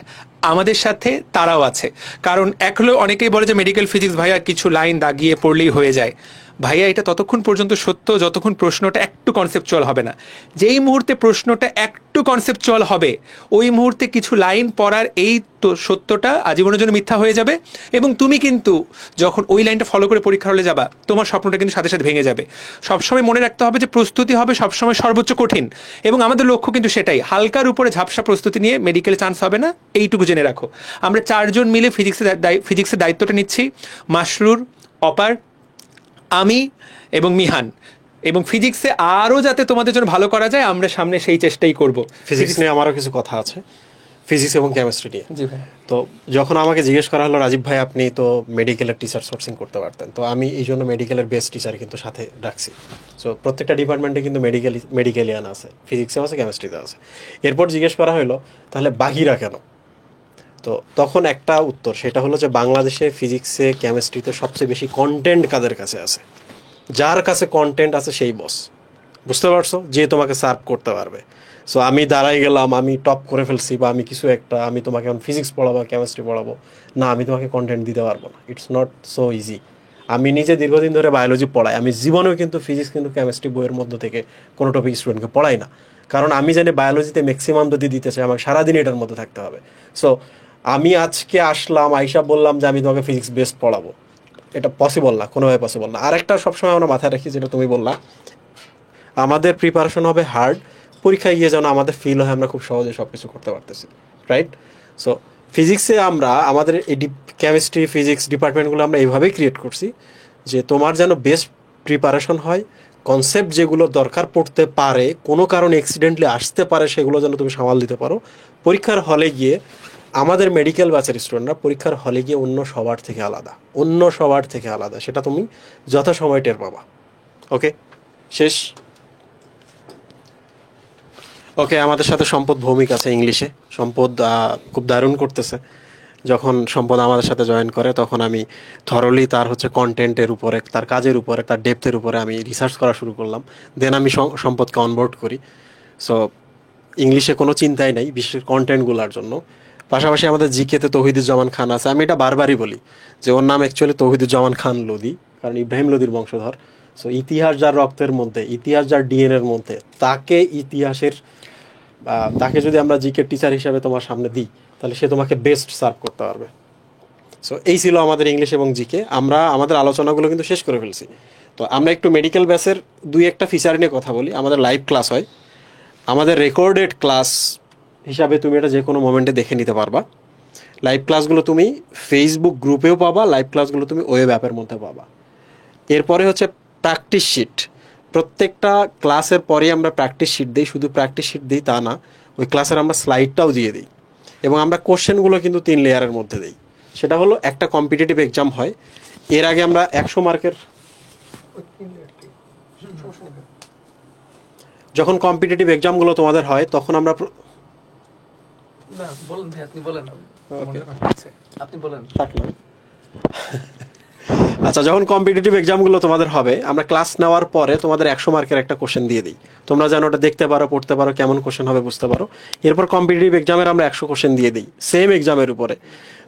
আমাদের সাথে তারাও আছে। কারণ এক হলো অনেকেই বলে যে মেডিকেল ফিজিক্স ভাইয়া কিছু লাইন দাগিয়ে পড়লেই হয়ে যায়, ভাইয়া এটা ততক্ষণ পর্যন্ত সত্য যতক্ষণ প্রশ্নটা একটু কনসেপচুয়াল হবে না। যেই মুহূর্তে প্রশ্নটা একটু কনসেপচুয়াল হবে ওই মুহূর্তে কিছু লাইন পড়ার এই তো সত্যটা আজীবনের জন্য মিথ্যা হয়ে যাবে, এবং তুমি কিন্তু যখন ওই লাইনটা ফলো করে পরীক্ষা হলে যাবা তোমার স্বপ্নটা কিন্তু সাথে সাথে ভেঙে যাবে। সবসময় মনে রাখতে হবে যে প্রস্তুতি হবে সবসময় সর্বোচ্চ কঠিন, এবং আমাদের লক্ষ্য কিন্তু সেটাই, হালকার উপরে ঝাপসা প্রস্তুতি নিয়ে মেডিকেলে চান্স হবে না, এইটুকু জেনে রাখো। আমরা 4 জন মিলে ফিজিক্সের দায়িত্বটা নিচ্ছি, মাসরুর, অপার, আমি এবং মিহান। এবং ফিজিক্সে আরও যাতে তোমাদের জন্য ভালো করা যায় আমরা সামনে সেই চেষ্টাই করব। ফিজিক্স নিয়ে আমারও কিছু কথা আছে, ফিজিক্স এবং কেমিস্ট্রি নিয়ে। জি ভাই। তো যখন আমাকে জিজ্ঞেস করা হলো রাজীব ভাই আপনি তো মেডিকেলের টিচার সোর্সিং করতে পারতেন, তো আমি এই জন্য মেডিকেলের বেস্ট টিচার কিন্তু সাথে রাখছি। সো প্রত্যেকটা ডিপার্টমেন্টে কিন্তু মেডিকেলিয়ান আছে, ফিজিক্সেও আছে, কেমিস্ট্রিতে আছে। এরপর জিজ্ঞেস করা হলো তাহলে বাকিরা কেন? তো তখন একটা উত্তর, সেটা হলো যে বাংলাদেশে ফিজিক্সে কেমিস্ট্রিতে সবচেয়ে বেশি কন্টেন্ট কাদের কাছে আছে? যার কাছে কন্টেন্ট আছে সেই বস, বুঝতে পারছো, যে তোমাকে সার্ভ করতে পারবে। সো আমি দাঁড়াই গেলাম, আমি টপ করে ফেলছি, বা আমি কিছু একটা, আমি তোমাকে এখন ফিজিক্স পড়াবো কেমিস্ট্রি পড়াবো না, আমি তোমাকে কন্টেন্ট দিতে পারবো না। It's not so easy. আমি নিজে দীর্ঘদিন ধরে বায়োলজি পড়াই, আমি জীবনেও কিন্তু ফিজিক্স কিন্তু কেমিস্ট্রি বইয়ের মধ্যে থেকে কোনো টপিক স্টুডেন্টকে পড়াই না, কারণ আমি জানি বায়োলজিতে ম্যাক্সিমাম যদি দিতে চাই আমাকে সারাদিন এটার মধ্যে থাকতে হবে। সো আমি আজকে আসলাম, আইসা বললাম যে আমি তোমাকে ফিজিক্স বেস্ট পড়াবো, এটা পসিবল না, কোনোভাবে পসিবল না। আরেকটা সবসময় আমরা মাথায় রাখি, যেটা তুমি বললা, আমাদের প্রিপারেশন হবে হার্ড, পরীক্ষায় গিয়ে যেন আমাদের ফিল হয় আমরা খুব সহজে সব কিছু করতে পারতেছি, রাইট? সো ফিজিক্সে আমরা আমাদের এই কেমিস্ট্রি ফিজিক্স ডিপার্টমেন্টগুলো আমরা এইভাবেই ক্রিয়েট করছি যে তোমার যেন বেস্ট প্রিপারেশন হয়, কনসেপ্ট যেগুলো দরকার পড়তে পারে, কোনো কারণে অ্যাক্সিডেন্টলি আসতে পারে, সেগুলো যেন তুমি সামাল দিতে পারো। পরীক্ষার হলে গিয়ে আমাদের মেডিকেল ব্যাচের স্টুডেন্টরা পরীক্ষার হলে গিয়ে অন্য সবার থেকে আলাদা, সেটা তুমি যথাসময় টের পাবা। ওকে, শেষ। ওকে, আমাদের সাথে সম্পদ ভৌমিক আছে ইংলিশে। সম্পদ খুব দারুণ করতেছে। যখন সম্পদ আমাদের সাথে জয়েন করে তখন আমি থরলি তার কন্টেন্টের উপরে, তার কাজের উপরে, তার ডেপথের উপরে আমি রিসার্চ করা শুরু করলাম। দেন আমি সম্পদকে অনবোর্ড করি। সো ইংলিশে কোনো চিন্তাই নেই, বিশেষ কন্টেন্টগুলোর জন্য। পাশাপাশি আমাদের জিকেতে তৌহিদুজ্জামান খান আছে। আমি এটা বারবারই বলি যে ওর নাম অ্যাকচুয়ালি তৌহিদুজ্জামান খান লোদি, কারণ ইব্রাহিম লোদির বংশধর। সো ইতিহাস যার রক্তের মধ্যে, ইতিহাস যার ডিএনএর মধ্যে, তাকে যদি আমরা জিকে টিচার হিসাবে তোমার সামনে দিই তাহলে সে তোমাকে বেস্ট সার্ভ করতে পারবে। সো এই ছিল আমাদের ইংলিশ এবং জিকে। আমরা আমাদের আলোচনাগুলো কিন্তু শেষ করে ফেলছি। তো আমরা একটু মেডিকেল ব্যাচের 2-1টা ফিচার নিয়ে কথা বলি। আমাদের লাইভ ক্লাস হয়, আমাদের রেকর্ডেড ক্লাস হিসাবে তুমি এটা যে কোনো মোমেন্টে দেখে নিতে পারবা। লাইভ ক্লাসগুলো তুমি ফেসবুক গ্রুপেও পাবা, লাইভ ক্লাসগুলো তুমি ওয়েব অ্যাপের মধ্যে পাবা। এরপরে প্র্যাকটিস শিট। প্রত্যেকটা ক্লাসের পরে আমরা প্র্যাকটিস শিট দিই, শুধু প্র্যাকটিস শিট দিই তা না, ওই ক্লাসের আমরা স্লাইডটাও দিয়ে দিই। এবং আমরা কোশ্চেনগুলো কিন্তু 3 লেয়ারের মধ্যে দিই। সেটা হলো, একটা কম্পিটিটিভ এক্সাম হয়, এর আগে আমরা 100 মার্কের, যখন কম্পিটিটিভ এক্সামগুলো তোমাদের হয় তখন আমরা আচ্ছা, যখন কম্পিটিটিভ এক্সামগুলো তোমাদের হবে, আমরা ক্লাস নেওয়ার পরে তোমাদের 100 মার্কের একটা কোশ্চেন দিয়ে দিই, তোমরা যেন ওটা দেখতে পারো, পড়তে পারো, কেমন কোশ্চেন হবে বুঝতে পারো। এরপর কম্পিটিটিভ এক্সামের আমরা 100 কোশ্চেন দিয়ে দিই সেম এক্সামের উপরে।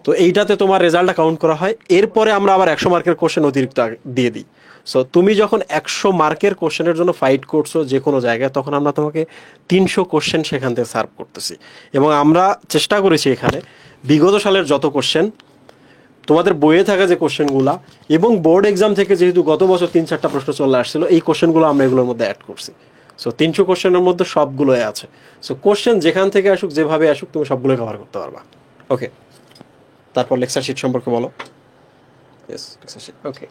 তো এইটাতে তোমার রেজাল্টটা কাউন্ট করা হয়। এরপরে আমরা আবার 100 মার্কের কোশ্চেন অতিরিক্ত দিয়ে দিই। সো তুমি যখন 100 মার্কের কোশ্চেনের জন্য ফাইট করছো যে কোনো জায়গায়, তখন আমরা তোমাকে 300 কোশ্চেন সেখান থেকে সার্ভ করতেছি। এবং আমরা চেষ্টা করেছি এখানে বিগত সালের যত কোশ্চেন, তোমাদের বইয়ে থাকা যে কোশ্চেনগুলো, এবং বোর্ড এক্সাম থেকে যেহেতু গত বছর 3-4টা প্রশ্ন চলে আসছিল, এই কোশ্চেনগুলো আমরা এগুলোর মধ্যে অ্যাড করছি। সো 300 কোশ্চেনের মধ্যে সবগুলোই আছে। সো কোশ্চেন যেখান থেকে আসুক, যেভাবে আসুক, তুমি সবগুলো কভার করতে পারবা। ওকে, তারপর লেকচার শিট সম্পর্কে বলো। Yes, lecture sheet. Okay,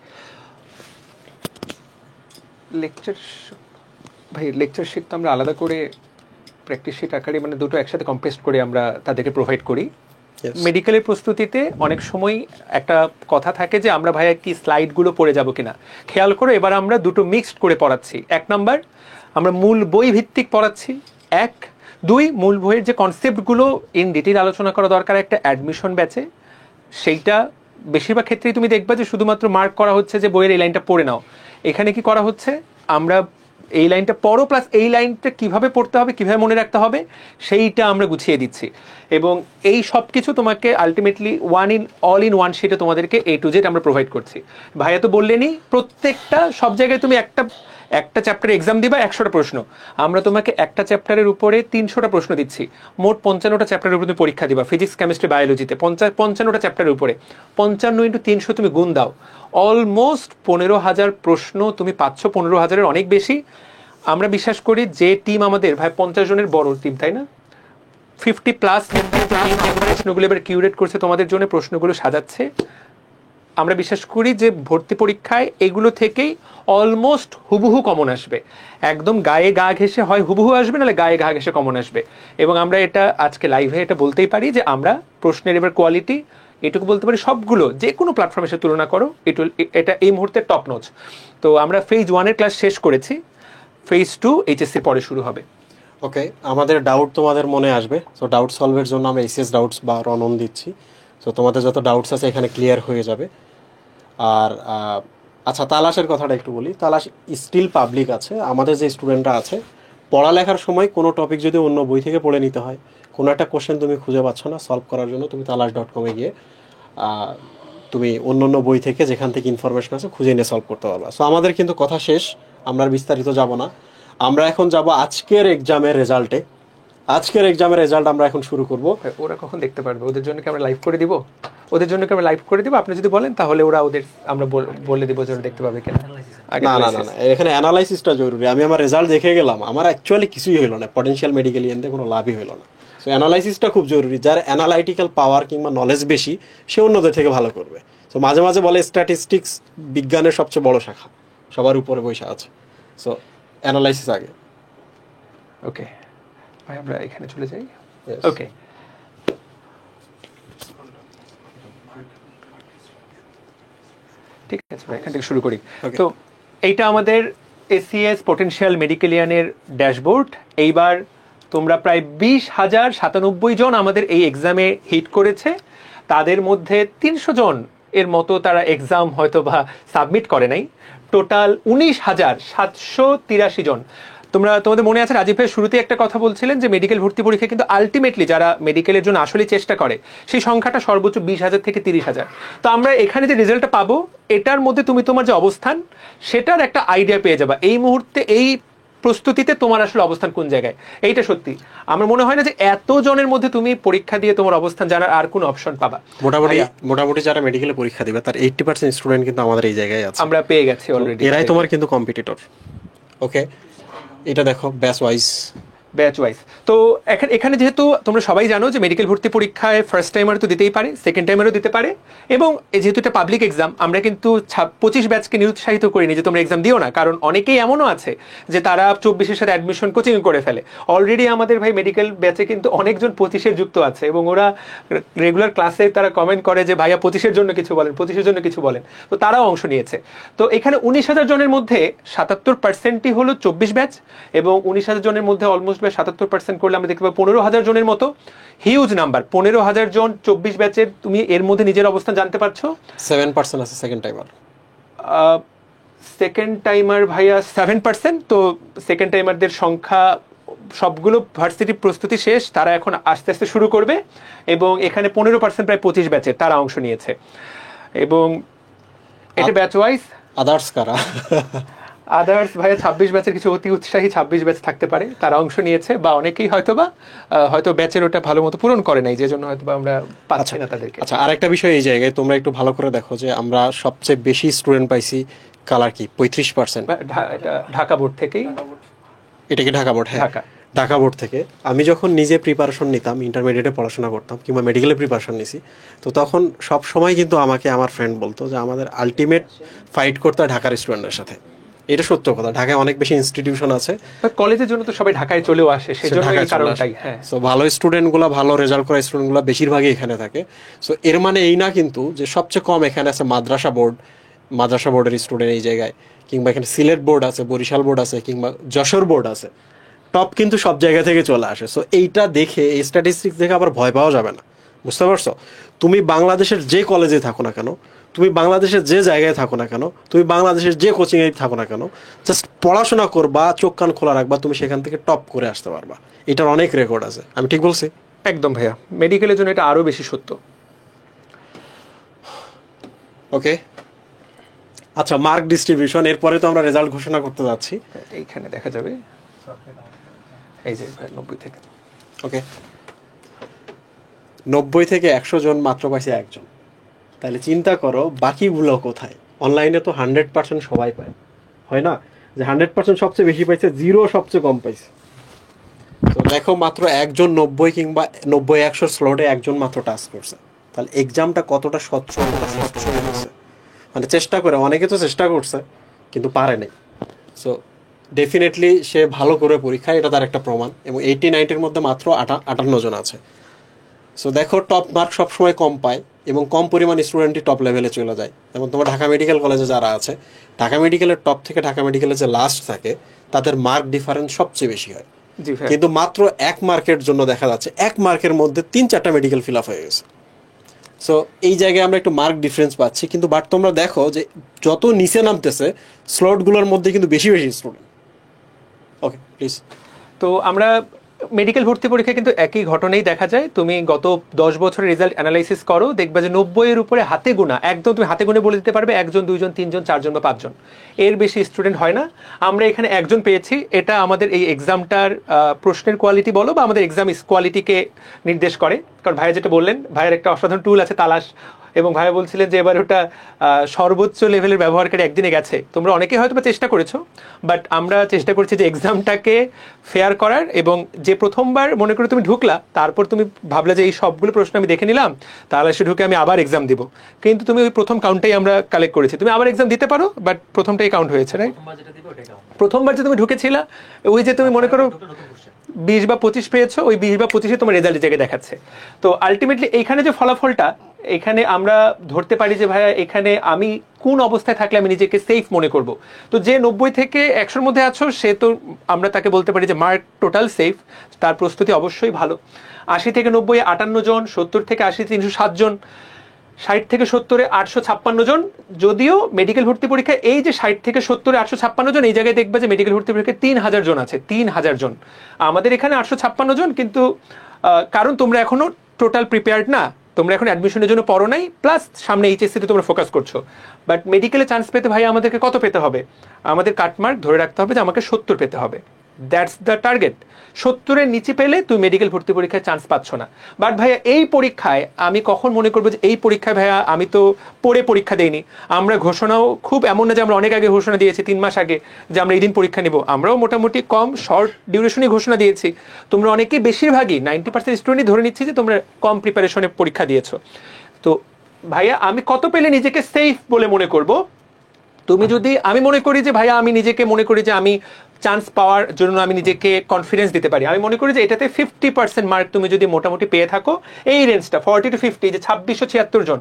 lecture sheet তো আমরা আলাদা করে প্র্যাকটিস শিট আকারে, মানে দুটো একসাথে কম্প্রেস করে আমরা তাদেরকে প্রোভাইড করি। মেডিকেলের প্রস্তুতিতে অনেক সময় একটা কথা থাকে যে আমরা ভাইয়া কি স্লাইডগুলো পড়ে যাব কিনা। খেয়াল করো, এবার আমরা দুটো মিক্সড করে পড়াচ্ছি। 1 নাম্বার, আমরা মূল বই ভিত্তিক পড়াচ্ছি। 1, 2, মূল বইয়ের যে কনসেপ্টগুলো ইন ডিটেইল আলোচনা করা দরকার একটা অ্যাডমিশন ব্যাচে, সেইটা বেশিরভাগ ক্ষেত্রেই তুমি দেখবা যে শুধুমাত্র মার্ক করা হচ্ছে যে বইয়ের এই লাইনটা পড়ে নাও। এখানে কি করা হচ্ছে, আমরা এই লাইনটা পড়ো, প্লাস এই লাইনটা কিভাবে পড়তে হবে, কিভাবে মনে রাখতে হবে, সেইটা আমরা গুছিয়ে দিচ্ছি। এবং এই সব কিছু তোমাকে আলটিমেটলি অল ইন ওয়ান শিটে তোমাদেরকে A to Z আমরা প্রোভাইড করছি। ভাইয়া তো বললেনই, প্রত্যেকটা সব জায়গায় তুমি একটা চ্যাপ্টারে এক্সাম দিবা 100টা প্রশ্ন, আমরা তোমাকে একটা চ্যাপ্টারের উপরে 300টা প্রশ্ন দিচ্ছি। মোট 55টা চ্যাপ্টারের উপরে তুমি পরীক্ষা দিবা, ফিজিক্স, কেমিস্ট্রি, বায়োলজিতে 55টা চ্যাপ্টারের উপরে। 55 × 300 তুমি গুণ দাও, অলমোস্ট 15,000 প্রশ্ন তুমি পাচ্ছ। 15,000-এর অনেক বেশি। আমরা বিশ্বাস করি যে টিম আমাদের, ভাই 50 জনের বড় টিম, তাই না? 50+ প্রশ্নগুলো এবার কিউরেট করছে তোমাদের জন্য, প্রশ্নগুলো সাজাচ্ছে। আমরা বিশ্বাস করি যে ভর্তি পরীক্ষায় এগুলো থেকেই অলমোস্ট হুবহু কমন আসবে। একদম গায়ে গা ঘেঁষে হয় হুবহু আসবে, নাহলে গায়ে গা ঘেঁষে কমন আসবে। এবং আমরা এটা আজকে লাইভে এটা বলতেই পারি যে আমরা প্রশ্নের এবার কোয়ালিটি, এটুকু বলতে পারি, সবগুলো যে কোনো প্ল্যাটফর্মের সাথে তুলনা করো, এটা এই মুহূর্তে টপ নচ। তো আমরা ফেজ 1-এর ক্লাস শেষ করেছি, ফেজ 2 এইচএসসির পরে শুরু হবে। ওকে, আমাদের ডাউট তোমাদের মনে আসবে। সো ডাউট সলভের জন্য আমরা এসএস ডাউটস বা রনন দিচ্ছি। সো তোমাদের যত ডাউটস আছে এখানে ক্লিয়ার হয়ে যাবে। আর আচ্ছা, তালাশের কথাটা একটু বলি। তালাশ স্টিল পাবলিক আছে। আমাদের যে স্টুডেন্টরা আছে, পড়ালেখার সময় কোনো টপিক যদি অন্য বই থেকে পড়ে নিতে হয়, কোনো একটা কোশ্চেন তুমি খুঁজে পাচ্ছ না সলভ করার জন্য, তুমি তালাশ.com-এ গিয়ে তুমি অন্য বই থেকে যেখান থেকে ইনফরমেশন আছে খুঁজে নিয়ে সলভ করতে পারবা। সো আমাদের কিন্তু কথা শেষ, আমরা বিস্তারিত যাব না। আমরা এখন যাব আজকের এক্সামের রেজাল্টে। আজকের এক্সামের রেজাল্ট আমরা এখন শুরু করব। ওরা কখন দেখতে পারবে? ওদের জন্য কি আমরা লাইভ করে দিব? আপনি যদি বলেন তাহলে আমরা বলে দিব যে ওরা দেখতে পাবে কিনা। না না না, এখানে অ্যানালাইসিসটা জরুরি। আমি আমার রেজাল্ট দেখে গেলাম, আমার অ্যাকচুয়ালি কিছুই হইলো না, পটেনশিয়াল মেডিকেল এনতে কোনো লাভই হইলো না। সো অ্যানালাইসিসটা খুব জরুরি। যার অ্যানালাইটিক্যাল পাওয়ার কিংবা নলেজ বেশি সে অন্যদের থেকে ভালো করবে। সো মাঝে মাঝে বলে স্ট্যাটিস্টিক্স বিজ্ঞানের সবচেয়ে বড় শাখা, সবার উপরে বসে আছে। সো অ্যানালাইসিস আগে। ওকে ভাই আমরা এখানে চলে যাই। Yes. ওকে ঠিক আছে ভাই, এখান থেকে শুরু করি। Okay. তো এইটা আমাদের এসিএস পোটেনশিয়াল মেডিকেলিয়ানের ড্যাশবোর্ড। এইবার তোমরা প্রায় 20,097 জন আমাদের এই এক্সামে হিট করেছে। তাদের মধ্যে 300 জন এর মতো তারা এক্সাম হয়তো বা সাবমিট করে নাই। টোটাল 19,783 জন। তোমাদের মনে আছে রাজীব ভাই শুরুতে একটা কথা বলছিলেন যে মেডিকেল ভর্তি পরীক্ষা কিন্তু আলটিমেটলি যারা মেডিকেলের জন্য আসলে চেষ্টা করে সেই সংখ্যাটা সর্বোচ্চ 20,000 থেকে 30,000। তো আমরা এখানে যে রেজাল্টটা পাবো এটার মধ্যে তুমি তোমার যে অবস্থান সেটার একটা আইডিয়া পেয়ে যাবা এই মুহূর্তে এই প্রস্তুতিতে তোমার আসলে অবস্থান কোন জায়গায়। এইটা সত্যি আমার মনে হয় না যে এত জনের মধ্যে তুমি পরীক্ষা দিয়ে তোমার অবস্থান জানার আর কোন অপশন পাবা। মোটামুটি যারা মেডিকেলে পরীক্ষা দিবে তার 80% স্টুডেন্ট কিন্তু আমাদের এই জায়গায় আছে, আমরা পেয়ে গেছি অলরেডি। এরাই তোমার কিন্তু কম্পিটিটর। ওকে এটা দেখো ব্যাচ ওয়াইজ। তো এখানে যেহেতু তোমরা সবাই জানো যে মেডিকেল ভর্তি পরীক্ষায় ফার্স্ট টাইমার তো দিতেই পারে, সেকেন্ড টাইমারও দিতে পারে, এবং যেহেতু এটা পাবলিক এক্সাম আমরা কিন্তু 25 ব্যাচকে নিরুৎসাহিত করিনি যে তোমরা এক্সাম দিও না, কারণ অনেকেই এমনও আছে যে তারা 24-এর সাথে অ্যাডমিশন কোচিং করে ফেলে। অলরেডি আমাদের ভাই মেডিকেল ব্যাচে কিন্তু অনেকজন 25-এর যুক্ত আছে এবং ওরা রেগুলার ক্লাসে তারা কমেন্ট করে যে ভাইয়া 25-এর জন্য কিছু বলেন, 25-এর জন্য কিছু বলেন। তো তারাও অংশ নিয়েছে। তো এখানে 19,000 জনের মধ্যে 77%ই হলো 24 ব্যাচ, এবং 19,000 জনের মধ্যে অলমোস্ট 77% করলে আমরা দেখতে পাবো 15,000 জনের মতো। হিউজ নাম্বার, 15,000 জন 24 ব্যাচের। তুমি এর মধ্যে নিজের অবস্থান জানতে পারছো। 7% আছে সেকেন্ড টাইমার। সেকেন্ড টাইমার ভাইয়া 7%। তো সেকেন্ড টাইমারদের সংখ্যা সবগুলো ভার্সিটি প্রস্তুতি শেষ, তারা এখন আস্তে আস্তে শুরু করবে, এবং এখানে 15% প্রায় 25 ব্যাচের তারা অংশ নিয়েছে। এবং এটা ব্যাচ ওয়াইজ। আদার্স কারা? আদার্স ভাইয়া 26 ব্যাচের কিছু অতি উৎসাহী 26 ব্যাচ থাকতে পারে, তারা অংশ নিয়েছে, বা অনেকেই হয়তো ব্যাচের ওটা ভালো মতো পূরণ করে নাই, যে জন্য হয়তো আমরা পাচ্ছি না তাদেরকে। আচ্ছা আরেকটা বিষয় এই জায়গায় তোমরা একটু ভালো করে দেখো যে আমরা সবচেয়ে বেশি স্টুডেন্ট পাইছি কালার কি 35%। এটা ঢাকা বোর্ড থেকেই। এটা কি ঢাকা বোর্ড? হ্যাঁ ঢাকা বোর্ড থেকে। আমি যখন নিজে প্রিপারেশন নিতাম, ইন্টারমিডিয়েটে পড়াশোনা করতাম কিংবা মেডিকেলে প্রিপারেশন নিছি, তো তখন সব সময় কিন্তু আমাকে আমার ফ্রেন্ড বলতো যে আমাদের আলটিমেট ফাইট করতে হয় ঢাকার স্টুডেন্টের সাথে। এটা সত্য কথা, ঢাকায় অনেক বেশি ইনস্টিটিউশন আছে, কলেজের জন্য তো সবাই ঢাকায় চলেও আসে, সেজন্য এই কারণটাই। হ্যাঁ, সো ভালো স্টুডেন্টগুলো, ভালো রেজাল্ট করা স্টুডেন্টগুলো বেশিরভাগই এখানে থাকে। সো এর মানে এই না কিন্তু যে সবচেয়ে কম এখানে আছে মাদ্রাসা বোর্ডের স্টুডেন্ট এই জায়গায়, কিংবা এখানে সিলেট বোর্ড আছে, বরিশাল বোর্ড আছে, কিংবা যশোর বোর্ড আছে। টপ কিন্তু সব জায়গা থেকে চলে আসে। সো এইটা দেখে, এই স্ট্যাটিস্টিক্স দেখে আবার ভয় পাওয়া যাবে না, বুঝতে পারছো? তুমি বাংলাদেশের যে কলেজে থাকো না কেন, তুমি বাংলাদেশের যে জায়গায় থাকো না কেন, তুমি বাংলাদেশের যে কোচিংয়ে থাকো না কেন, জাস্ট পড়াশোনা করবা, চোখ কান খোলা রাখবা, তুমি সেখান থেকে টপ করে আসতে পারবা। এটার অনেক রেকর্ড আছে। আমি ঠিক বলছি? একদম ভাইয়া, মেডিকেলের জন্য এটা আরো বেশি সত্য। ওকে আচ্ছা, মার্ক ডিস্ট্রিবিউশন, এরপরে তো আমরা রেজাল্ট ঘোষণা করতে যাচ্ছি। এইখানে দেখা যাবে এই যে 90 থেকে। ওকে 90 থেকে 100 জন মাত্র পাইছে একজন। তাহলে চিন্তা করো বাকিগুলো কোথায়? অনলাইনে তো 100% সবাই পায়, হয় না? যে 100% সবচেয়ে বেশি পাইছে, 0 সবচেয়ে কম পাইছে। তো দেখো মাত্র একজন 90 কিংবা 90-100 স্লটে একজন মাত্র টাচ করছে। তাহলে এক্সামটা কতটা স্বচ্ছ হয়েছে। মানে চেষ্টা করে, অনেকে তো চেষ্টা করছে কিন্তু পারে নাই। সো ডেফিনেটলি সে ভালো করে পরীক্ষা, এটা তার একটা প্রমাণ। এবং 80-90-এর মধ্যে মাত্র 58 জন আছে। সো দেখো টপ মার্ক সবসময় কম পায় এবং কম পরিমাণ স্টুডেন্টই টপ লেভেলে চলে যায়। যেমন তোমার ঢাকা মেডিকেল কলেজে যারা আছে, ঢাকা মেডিকেলের টপ থেকে ঢাকা মেডিকেলের যে লাস্ট থাকে তাদের মার্ক ডিফারেন্স সবচেয়ে বেশি হয়। কিন্তু মাত্র 1 মার্কের জন্য দেখা যাচ্ছে 1 মার্কের মধ্যে 3-4টা মেডিকেল ফিল আপ হয়ে গেছে। সো এই জায়গায় আমরা একটু মার্ক ডিফারেন্স পাচ্ছি। কিন্তু বাট তোমরা দেখো যে যত নিচে নামতেছে স্লটগুলোর মধ্যে কিন্তু বেশি স্টুডেন্ট। Okay please. তো আমরা মেডিকেল ভর্তি পরীক্ষায় কিন্তু একই ঘটনাই দেখা যায়। তুমি গত 10 বছরের রেজাল্ট অ্যানালাইসিস করো, দেখবা যে 90-এর উপরে হাতে গোনা, একদম তুমি হাতে গুনে বলে দিতে পারবে 1 জন 2 জন 3 জন 4 জন বা 5 জন, এর বেশি স্টুডেন্ট হয় না। আমরা এখানে একজন পেয়েছি। এটা আমাদের এই এক্সামটার প্রশ্নের কোয়ালিটি বলো বা আমাদের এক্সাম কোয়ালিটিকে নির্দেশ করে। কারণ ভাইয়া যেটা বললেন, ভাইয়ের একটা অসাধারণ টুল আছে তালাশ, এবং ভাইয়া বলছিলেন যে এবার ওটা সর্বোচ্চ লেভেলের ব্যবহারকারী একদিনে গেছে। তোমরা অনেকে হয়তো বা চেষ্টা করেছো, বাট আমরা চেষ্টা করছি যে এক্সামটাকে ফেয়ার করার, এবং যে প্রথমবার মনে করে তুমি ঢুকলা, তারপর তুমি ভাবলা যে এই সবগুলো প্রশ্ন আমি দেখে নিলাম, তাহলে সে ঢুকে আমি আবার এক্সাম দিব, কিন্তু তুমি ওই প্রথম কাউন্টটাই আমরা কালেক্ট করেছি। তুমি আবার এক্সাম দিতে পারো, বাট প্রথমটাই কাউন্ট হয়েছে, রাইট? প্রথমবার যে তুমি ঢুকেছিলা, ওই যে তুমি মনে করো 20 বা 25 পেয়েছো, ওই 20 বা 25 তোমার রেজাল্ট জায়গায় দেখাচ্ছে। তো আলটিমেটলি এইখানে যে ফলাফলটা, এখানে আমরা ধরতে পারি যে ভাইয়া এখানে আমি কোন অবস্থায় থাকলে আমি নিজেকে সেফ মনে করব। তো যে 90 থেকে 100-র মধ্যে আছো, সে তো আমরা তাকে বলতে পারি যে মার্ক টোটাল সেফ, তার প্রস্তুতি অবশ্যই ভালো। 80 থেকে 90 58 জন, 70 থেকে 80 307 জন, 60 থেকে 70 856 জন। যদিও মেডিকেল ভর্তি পরীক্ষায় এই যে 60 থেকে 70 856 জন, এই জায়গায় দেখবে যে মেডিকেল ভর্তি পরীক্ষায় 3000 জন আছে, 3000 জন। আমাদের এখানে 856 জন, কিন্তু কারণ তোমরা এখনো টোটাল প্রিপেয়ার্ড না, তোমরা এখন অ্যাডমিশনের জন্য পড়ো নাই, প্লাস সামনে এইচএসসি তে তোমরা ফোকাস করছো। বাট মেডিকেলে চান্স পেতে ভাই আমাদেরকে কত পেতে হবে? আমাদের কাটমার্ক ধরে রাখতে হবে যে আমাকে 70 পেতে হবে, দ্যাটস দ্য টার্গেট। 70-এর নিচে পেলে তুই মেডিকেল ভর্তি পরীক্ষায় চান্স পাচ্ছ না। বাট ভাইয়া এই পরীক্ষায় আমি কখন মনে করবো যে এই পরীক্ষায় ভাইয়া আমি তো পড়ে পরীক্ষা দেইনি, আমরা ঘোষণাও খুব এমন না যে আমরা অনেক আগে ঘোষণা দিয়েছি 3 মাস আগে যে আমরা এই দিন পরীক্ষা নিব, আমরাও মোটামুটি কম শর্ট ডিউরেশনই ঘোষণা দিয়েছি। তোমরা অনেকেই, বেশিরভাগই 90% স্টুডেন্টই ধরে নিচ্ছি যে তোমরা কম প্রিপারেশনে পরীক্ষা দিয়েছো। তো ভাইয়া আমি কত পেলে নিজেকে সেফ বলে মনে করব? তুমি যদি, আমি মনে করি যে ভাইয়া আমি নিজেকে মনে করি যে আমি চান্স পাওয়ার জন্য আমি নিজেকে কনফিডেন্স দিতে পারি, আমি মনে করি যে এটাতে 50% মার্ক তুমি যদি মোটামুটি পেয়ে থাকো, এই রেঞ্জটা 40 to 50, যে 2676 জন,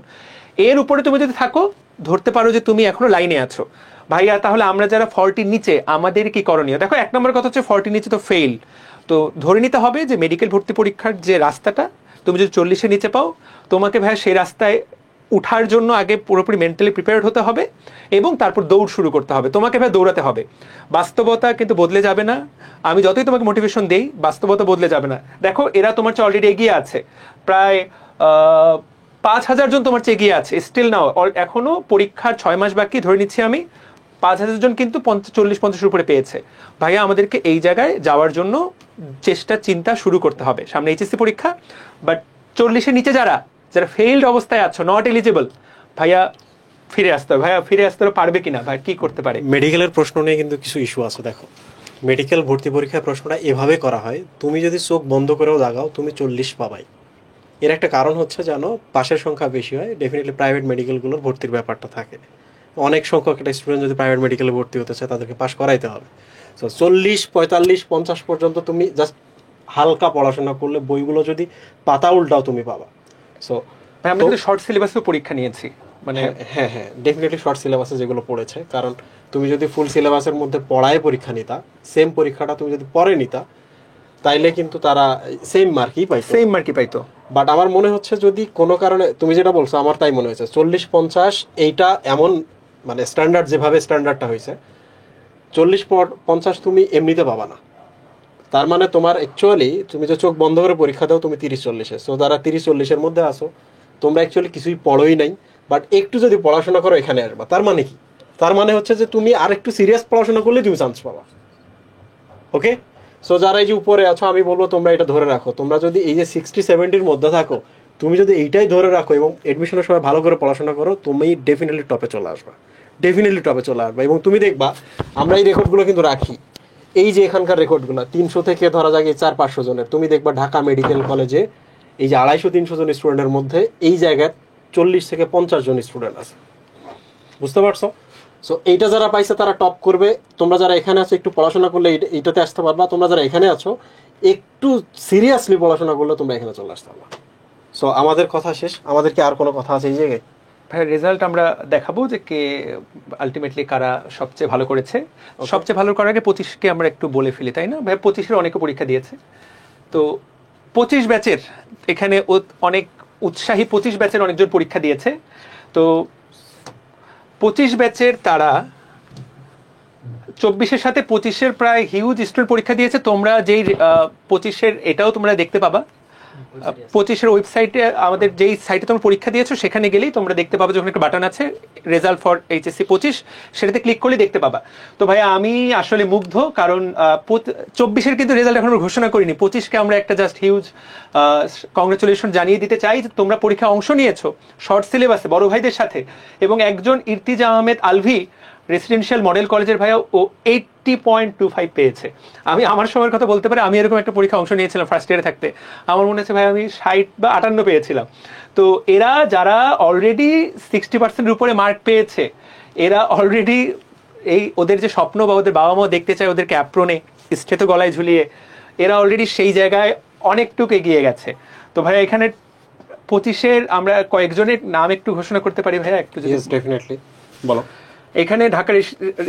এর উপরে তুমি যদি থাকো, ধরতে পারো যে তুমি এখনো লাইনে আছো। ভাইয়া তাহলে আমরা যারা 40 নিচে, আমাদের কি করণীয়? দেখো, 1 নম্বর কথা হচ্ছে 40 নিচে তো ফেল। তো ধরে নিতে হবে যে মেডিকেল ভর্তি পরীক্ষার যে রাস্তাটা, তুমি যদি 40-এর নিচে পাও, তোমাকে ভাইয়া সেই রাস্তায় উঠার জন্য আগে পুরোপুরি মেন্টালি প্রিপেয়ার্ড হতে হবে, এবং তারপর দৌড় শুরু করতে হবে। তোমাকে ভাই দৌড়াতে হবে, বাস্তবতা কিন্তু বদলে যাবে না। আমি যতই তোমাকে মোটিভেশন দেই, বাস্তবতা বদলে যাবে না। দেখো, এরা তোমার চেয়ে অলরেডি এগিয়ে আছে, প্রায় 5000 জন তোমার চেয়ে এগিয়ে আছে স্টিল নাও। এখনো পরীক্ষার 6 মাস বাকি, ধরে নিচ্ছি আমি 5000 জন কিন্তু 40-50-এর উপরে পেয়েছে। ভাইয়া আমাদেরকে এই জায়গায় যাওয়ার জন্য চেষ্টা চিন্তা শুরু করতে হবে। সামনে এইচএসসি পরীক্ষা, বাট 40-এর নিচে যারা ফেইল্ড অবস্থায় আছো, নট এলিজিবল, ভাইয়া ফিরে আসতে হবে। ভাইয়া ফিরে আসতে পারবে কিনা, ভাই কি করতে পারে? মেডিকেলের প্রশ্ন নিয়ে কিন্তু কিছু ইস্যু আছে। দেখো, মেডিকেল ভর্তি পরীক্ষার প্রশ্নটা এভাবে করা হয়, তুমি যদি চোখ বন্ধ করেও দাগাও তুমি 40 পাবাই। এর একটা কারণ হচ্ছে, জানো, পাশের সংখ্যা বেশি হয়, ডেফিনেটলি প্রাইভেট মেডিকেলগুলোর ভর্তির ব্যাপারটা থাকে। অনেক সংখ্যক একটা স্টুডেন্ট যদি প্রাইভেট মেডিকেলে ভর্তি হতে চায়, তাদেরকে পাশ করাইতে হবে। তো 40 45 50 পর্যন্ত তুমি জাস্ট হালকা পড়াশোনা করলে, বইগুলো যদি পাতা উল্টাও, তুমি পাবা। সো আমরা কিন্তু শর্ট সিলেবাসে পরীক্ষা নিয়েছি, মানে হ্যাঁ, ডেফিনেটলি শর্ট সিলেবাসে যেগুলো পড়েছে, কারণ তুমি যদি ফুল সিলেবাসের মধ্যে পড়ায় পরীক্ষা নিতা, সেম পরীক্ষাটা তুমি যদি পরে নিতা, তাইলে কিন্তু তারা সেম মার্কই পাইতো। বাট আমার মনে হচ্ছে, যদি কোনো কারণে, তুমি যেটা বলছো আমার তাই মনে হয়েছে, 40-50 এইটা এমন, মানে স্ট্যান্ডার্ড, যেভাবে স্ট্যান্ডার্ডটা হয়েছে, 40-50 তুমি এমনিতে পাবা না। তার মানে তোমার অ্যাকচুয়ালি, তুমি যে চোখ বন্ধ করে পরীক্ষা দাও, তুমি 30-40-এ, সো যারা 30-40-এর মধ্যে আসো, তোমরা অ্যাকচুয়ালি কিছুই পড়োই নাই, বাট একটু যদি পড়াশোনা করো এখানে আসবা। তার মানে কি? তার মানে হচ্ছে যে তুমি আর একটু সিরিয়াস পড়াশোনা করলে তুমি চান্স পাবা। ওকে, সো যারা এই যে উপরে আছো, আমি বলবো তোমরা এটা ধরে রাখো। তোমরা যদি এই যে 60-70-র মধ্যে থাকো, তুমি যদি এইটাই ধরে রাখো এবং এডমিশনের সময় ভালো করে পড়াশোনা করো, তুমি ডেফিনেটলি টপে চলে আসবা, এবং তুমি দেখবা, আমরা এই রেকর্ডগুলো কিন্তু রাখি, এই যে এখানকার রেকর্ডগুলো 300 থেকে ধরা যাক 400-500 জনের, তুমি দেখবা ঢাকা মেডিকেল কলেজে এই যে 250-300 জন স্টুডেন্টের মধ্যে এই জায়গায় 40 থেকে 50 জন স্টুডেন্ট আছে। বুঝতে পারছো? সো এইটা যারা পাইছে তারা টপ করবে। তোমরা যারা এখানে আছো, একটু পড়াশোনা করলে এইটাতে আসতে পারবা। তোমরা যারা এখানে আছো, একটু সিরিয়াসলি পড়াশোনা করলে তোমরা এখানে চলে আসতে পারবা। সো আমাদের কথা শেষ। আমাদের কি আর কোনো কথা আছে এই জায়গায়? ভাই, রেজাল্ট আমরা দেখাবো যে কে আলটিমেটলি কারা সবচেয়ে ভালো করেছে। সবচেয়ে ভালো করার আগে 25কে আমরা একটু বলে ফেলি, তাই না ভাই? 25-এর অনেকে পরীক্ষা দিয়েছে। তো 25 ব্যাচের এখানে অনেক উৎসাহী 25 ব্যাচের অনেকজন পরীক্ষা দিয়েছে। তো 25 ব্যাচের তারা 24-এর সাথে 25-এর প্রায় হিউজ স্টুডেন্ট পরীক্ষা দিয়েছে। তোমরা যেই 25-এর এটাও তোমরা দেখতে পাবা 25-এর ওয়েবসাইটে, আমাদের যেই সাইটে তোমরা পরীক্ষা দিয়েছো সেখানে গেলেই তোমরা দেখতে পাবে যখন একটা বাটন আছে রেজাল্ট ফর এইচএসসি 25, সেটাতে ক্লিক করলে দেখতে পাবা। তো ভাইয়া আমি আসলে মুগ্ধ, কারণ 24-এর কিন্তু রেজাল্ট এখন আমরা ঘোষণা করিনি। 25-কে আমরা একটা জাস্ট হিউজ কংগ্রেচুলেশন জানিয়ে দিতে চাই যে তোমরা পরীক্ষায় অংশ নিয়েছো শর্ট সিলেবাসে বড় ভাইদের সাথে, এবং একজন ইর্তিজা আহমেদ আলভি রেসিডেন্সিয়াল মডেল কলেজের ভাইয়া ও 80.25 পেয়েছে। আমি আমার সময়ের কথা বলতে পারি, আমি এরকম একটা পরীক্ষা অংশ নিয়েছিলাম ফার্স্ট ইয়ারে থাকতে, আমার মনে হচ্ছে ভাই আমি 60 বা 58 পেয়েছিলাম। তো এরা যারা অলরেডি 60%-এর উপরে মার্ক পেয়েছে, এরা অলরেডি এই ওদের যে স্বপ্ন বা ওদের বাবা মাও দেখতে চায় ওদেরকে অ্যাপ্রনে স্টেথো গলায় ঝুলিয়ে, এরা অলরেডি সেই জায়গায় অনেকটুকু এগিয়ে গেছে। তো ভাইয়া এখানে 25-এর আমরা কয়েকজনের নাম একটু ঘোষণা করতে পারি ভাইয়া একটু যদি? ডেফিনেটলি, বলো। এখানে ঢাকা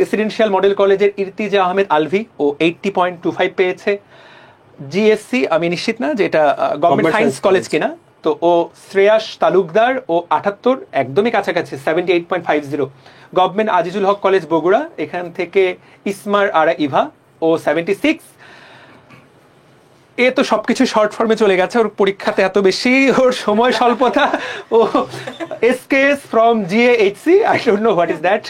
রেসিডেন্সিয়াল মডেল কলেজের ইর্তিজা আহমেদ আলভি ও 80.25 পেয়েছে। জিএসসি আমি নিশ্চিত না যে এটা গভর্নমেন্ট সায়েন্স কলেজ কিনা, তো ও শ্রেয়াস তালুকদার ও 78, একদমই কাছাকাছি 78.50। গভর্নমেন্ট আজিজুল হক কলেজ বগুড়া, এখান থেকে ইসমার আরা ইভা ও 76। এ তো সবকিছু শর্ট ফর্মে চলে গেছে, ওর পরীক্ষাতে এত বেশি, ওর সময় স্বল্পতা। ও SKS from GAHC, I don't know what is that.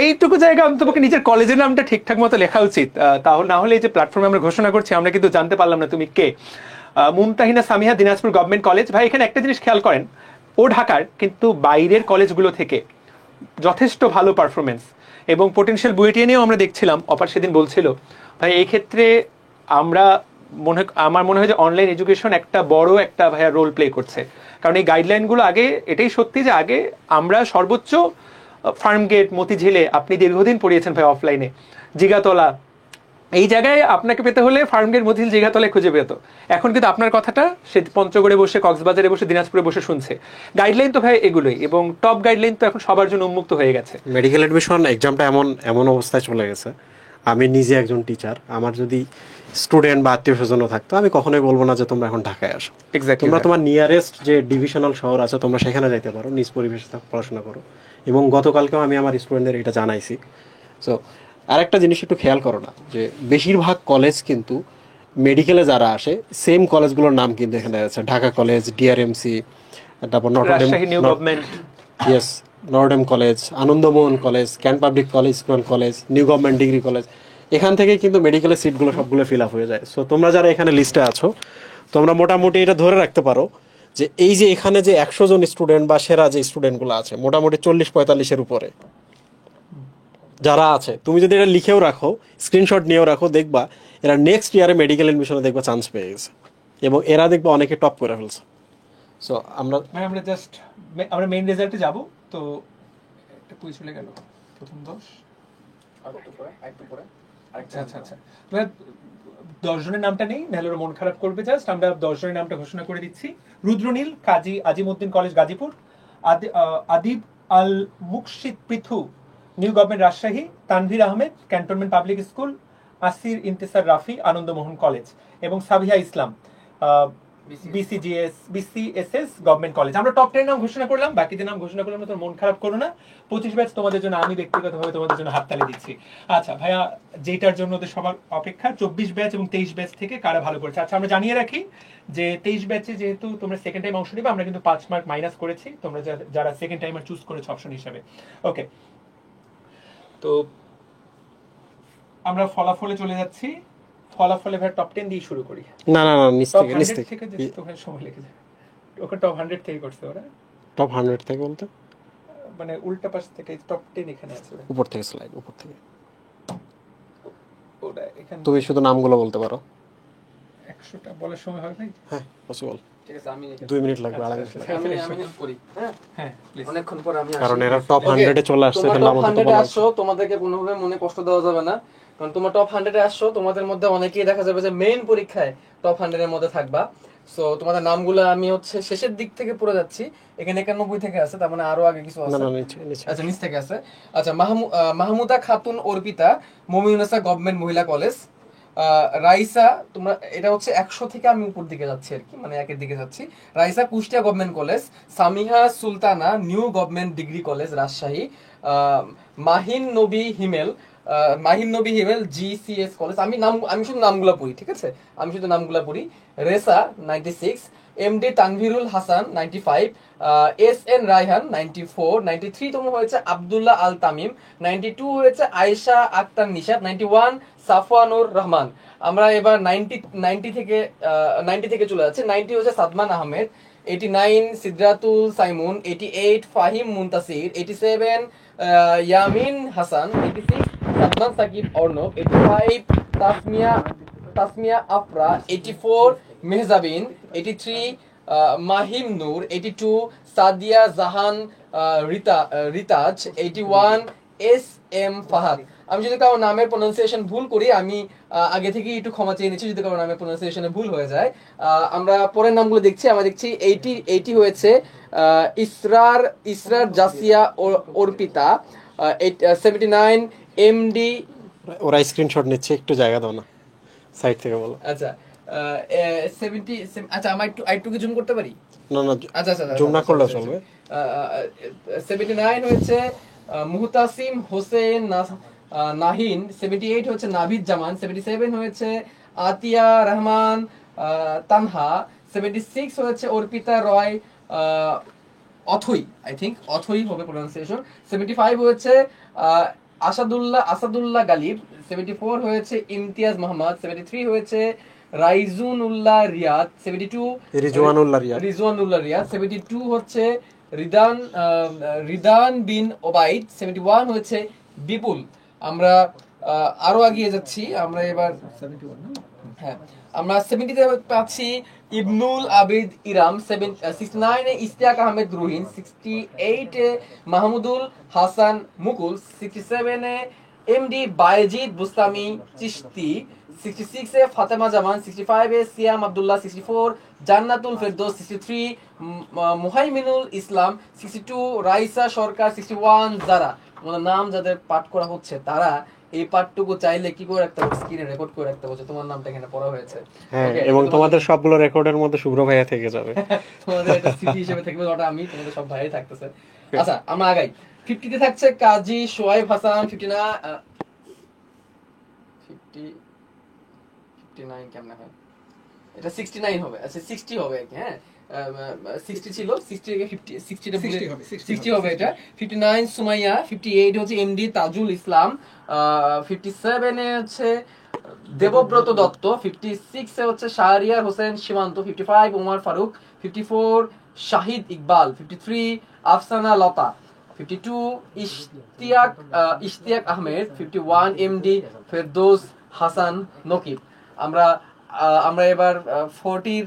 এইটুকু জায়গা তোমাকে নিজের কলেজের নামটা ঠিকঠাক মতো লেখা উচিত, তাহলে না হলে এই যে প্ল্যাটফর্মে আমরা ঘোষণা করছি আমরা কিন্তু জানতে পারলাম না তুমি কে। Mumtahina Samiha, Dinajpur government college. ভাই এখানে একটা জিনিস খেয়াল করেন, ও ঢাকার কিন্তু বাইরের কলেজগুলো থেকে যথেষ্ট ভালো পারফরমেন্স, এবং পোটেনশিয়াল বুয়েটিয়ে নিয়েও আমরা দেখছিলাম, অপার সেদিন বলছিল। ভাই এই ক্ষেত্রে আমরা আমার মনে হয় যে অনলাইন এডুকেশন একটা বড় একটা ভাইয়া রোল প্লে করছে, কারণ এই গাইডলাইনগুলো আগে, এটাই সত্যি যে আগে আমরা সর্বোচ্চ ফার্মগেট, মতিঝিলে আপনি দীর্ঘদিন পড়িয়েছেন ভাই অফলাইনে, জিগাতলা, এই জায়গায় আপনাকে পেতে হলে ফার্মগেট, মতিঝিল, জিগাতলায় খুঁজে পেত। এখন কিন্তু আপনার কথাটা সে পঞ্চগড়ে বসে, কক্সবাজারে বসে, দিনাজপুরে বসে শুনছে। গাইডলাইন তো ভাই এগুলোই, এবং টপ গাইডলাইন তো এখন সবার জন্য উন্মুক্ত হয়ে গেছে। মেডিকেল অ্যাডমিশন এক্সামটা এমন অবস্থায় চলে গেছে, আমি নিজে একজন টিচার, আমার যদি স্টুডেন্ট বা আত্মীয় স্বজনও থাকতো, আমি কখনোই বলবো না যে তোমরা এখন ঢাকায় আসো। তোমরা তোমার নিয়ারেস্ট যে ডিভিশনাল শহর আছে তোমরা সেখানে যাইতে পারো, নিজ পরিবেশে পড়াশোনা করো। এবং গতকালকেও আমি আমার স্টুডেন্টদের এটা জানাইছি। সো আরেকটা জিনিস একটু খেয়াল করো না, যে বেশিরভাগ কলেজ কিন্তু মেডিকেলে যারা আসে সেম কলেজগুলোর নাম কিন্তু এখানে আছে, ঢাকা কলেজ, ডিআরএমসি, তারপর Notre Dame college, Ananda Mohan college, can't public college, ISKCON college, new government degree college, এখান থেকে কিন্তু মেডিকেলের সিটগুলো সবগুলো ফিল আপ হয়ে যায়। সো তোমরা যারা এখানে লিস্টে আছো, তোমরা মোটামুটি এটা ধরে রাখতে পারো যে এই যে এখানে যে 100 জন স্টুডেন্ট বা সেরা যে স্টুডেন্টগুলো আছে, মোটামুটি 40-45-এর উপরে যারা আছে, তুমি যদি এটা লিখেও রাখো, স্ক্রিনশট নিয়েও রাখো, দেখবা এরা নেক্সট ইয়ারে মেডিকেল এডমিশনে দেখবা চান্স পেয়ে গেছে, এবং এরা দেখবা অনেকে টপ করে ফেলছে। সো আমরা জাস্ট আমরা মেইন রেজাল্টে যাব। তো একটা কুইজ চলে গেল, প্রথম 10 আচ্ছা আচ্ছা আচ্ছা, 10 জনের নামটা নেই, নাহলে ওরা মন খারাপ করবে। জাস্ট আমরা 10 জনের নামটা ঘোষণা করে দিচ্ছি। Rudranil, Kazi Azimuddin college Gazipur, Adib Al Mukshid Prithu, new government Rajshahi, Tanvir Ahmed, cantonment public school, Asir Intesar Rafi, Anandamohan college, এবং Sabiha Islam, BCSS government college. আমরা টপ 10 নাম ঘোষণা করলাম, বাকিদের নাম ঘোষণা করলাম না, তোর মন খারাপ করো না। 25 ব্যাচ তোমাদের জন্য আমি ব্যক্তিগতভাবে তোমাদের জন্য হাততালি দিচ্ছি। আচ্ছা ভাইয়া, যেটার জন্য ওদের সবার অপেক্ষা 24 ব্যাচ এবং 23 ব্যাচ থেকে কারা ভালো করেছে। আচ্ছা আমরা জানিয়ে রাখি যে 23 ব্যাচে যেহেতু তোমরা সেকেন্ড টাইম অংশ নিবে, আমরা কিন্তু 5 মার্ক মাইনাস করেছি তোমরা যারা সেকেন্ড টাইমার চুজ করেছো অপশন হিসেবে। ওকে, তো আমরা ফলাফলে চলে যাচ্ছি। ফলাফলে ভাই টপ 10 দিয়ে শুরু করি। না নিচ থেকে তো ভাই সময় লেগে যায়। ওকে টপ 100 থেকে করছে ওরা। টপ 100 থেকে বলতে মানে উল্টা পাশ থেকে টপ 10 এখানে আছে, উপর থেকে স্লাইড, উপর থেকে। ওটা এখানে তুমি শুধু নামগুলো বলতে পারো। 100টা বলার সময় হয় ভাই? হ্যাঁ পসিবল। ঠিক আছে, আমি 2 মিনিট লাগবে, আড়াই মিনিট লাগবে। আমি হেল্প করি। হ্যাঁ প্লিজ। অনেকক্ষণ পর আমি আসি, কারণ এরা টপ 100 এ চলে আসছে, তোমরা তাহলে টপ আমাদের তো 100 এ বলা আসছো, তোমাদেরকে কোনোভাবে মনে কষ্ট দেওয়া যাবে না, কারণ তোমরা টপ 100 এ আসছো, তোমাদের মধ্যে অনেকেই দেখা যাবে যে মেইন পরীক্ষায় টপ 100 এর মধ্যে থাকবা। সো তোমাদের নামগুলো আমি শেষের দিক থেকে পড়ে যাচ্ছি। এখানে 91 থেকে আছে, তার মানে আরো আগে কিছু আছে। না নিচে। আচ্ছা নিচ থেকে আছে। আচ্ছা, মাহমুদা খাতুন অর্পিতা, মমিউনেসা গভর্নমেন্ট মহিলা কলেজ, রাইসা, তোমরা এটা হচ্ছে 100 থেকে আমি উপর দিকে যাচ্ছি আর কি, মানে একের দিকে যাচ্ছি। Raisa Kushtia government college, Samiha Sultana new government degree college Rajshahi, Mahin নবী হিমেল মাহিম নবী হিমেল GCS কলেজ, আমি শুধু নামগুলো পড়ি, ঠিক আছে, আমি শুধু নামগুলো পড়ি। Racer 96, MD Tanvirul Hasan 95, SN Raihan 94, 93 তম হয়েছে আব্দুল্লাহ আল তামিম, 92 হয়েছে আয়েশা আক্তার নিশাত, 91 সাফওয়ানুর রহমান। আমরা এবার 90 থেকে চলে যাচ্ছে। 90 হচ্ছে সাদমান আহমেদ, 89 সিদ্রাতুল সাইমুন, 88 ফাহিম মুনতাসির, 87 ইয়ামিন হাসান, 86 সাদমান সাকিব অর্ণব, 85 তাসমিয়া আফরা, 84 মেহজাবিন, 83 মাহিম নূর, 82 সাদিয়া জাহান রিতাজ, 81 SM ফাহাদ। আমি যদি কারো নামের প্রোনাউন্সিয়েশন ভুল করি আমি আগে থেকে একটু ক্ষমা চেয়ে নিচ্ছি যদি কারো নামের প্রোনাউন্সিয়েশনে ভুল হয়ে যায়। আমরা পরের নামগুলো দেখছি। আমরা দেখছি 80 হয়েছে ইসরার জাসিয়া অর্পিতা, 79 MD। ওরা স্ক্রিনশট নিচ্ছে, একটু জায়গা দাও না, সাইড থেকে বলো। আচ্ছা 70, আচ্ছা আমার একটু জুম করতে পারি? না না, আচ্ছা জুম না করলে চলবে। 79 হয়েছে মুহতাসিম হোসেন নাহিন, 78 হচ্ছে নাভিদ জামান, 77 হয়েছে আতিয়া রহমান তানহা, 76 হয়েছে অর্পিতা রয় অথই, আই থিঙ্ক অথই হবে প্রোনাউন্সিয়েশন, 75 হয়েছে আসাদুল্লাহ গালিব, 74 হয়েছে ইমতিয়াজ মোহাম্মদ, 73 হয়েছে রাইজুনুল্লাহ রিয়াদ, 72 রিজওয়ানুল্লাহ রিয়াদ, 72 হচ্ছে রিদান বিন ওবাইদ, 71 হচ্ছে বিপুল। আমরা আরো এগিয়ে যাচ্ছি। আমরা এবার হ্যাঁ আমরা 70-তে পাচ্ছি ইবনুল আবিদ ইরাম, 69 ইস্তিয়াক আহমেদ রুহিন, 68 মাহমুদুল হাসান মুকুল, 67 MD বায়েজিদ বুস্তামি চিশতি, 66 ফাতেমা জামান, 65 সিয়াম আব্দুল্লাহ, 64 জান্নাতুল ফেরদৌস, 63 মুহাইমিনুল ইসলাম, 62 রাইসা সরকার, 61 যারা তোমাদের নাম যাদের পাঠ করা হচ্ছে তারা এই পাঠটুকু চাইলে কি করে রাখতে পারো, স্ক্রিনে রেকর্ড করে রাখতে পারছো, তোমার নামটা এখানে পড়া হয়েছে। হ্যাঁ, এবং তোমাদের সবগুলো রেকর্ডের মধ্যে শুভ্র ভাইয়া থেকে যাবে। তোমাদের একটা স্মৃতি হিসেবে থাকবে, ওটা আমি, তোমাদের সব ভাইই থাকতেছে। আচ্ছা আমরা আগাই। 50-তে থাকছে কাজী সোহাইব হাসান, 59 কেমনে হয় এটা 69 হবে, আচ্ছা 60 হবে কি, হ্যাঁ 60 ছিল, 60 থেকে 60 হবে এটা। 59 সুমাইয়া, 58 হচ্ছে MD তাজুল ইসলাম, 57 এ হচ্ছে দেবব্রত দত্ত, 56 এ হচ্ছে শাহরিয়ার হোসেন সীমান্ত, 55 ওমর ফারুক, 54 শাহিদ ইকবাল, 53 আফসানা লতা, 52 ইশতিয়াক আহমেদ, 51 MD ফেরদৌস হাসান নকিব। আমরা এবার 40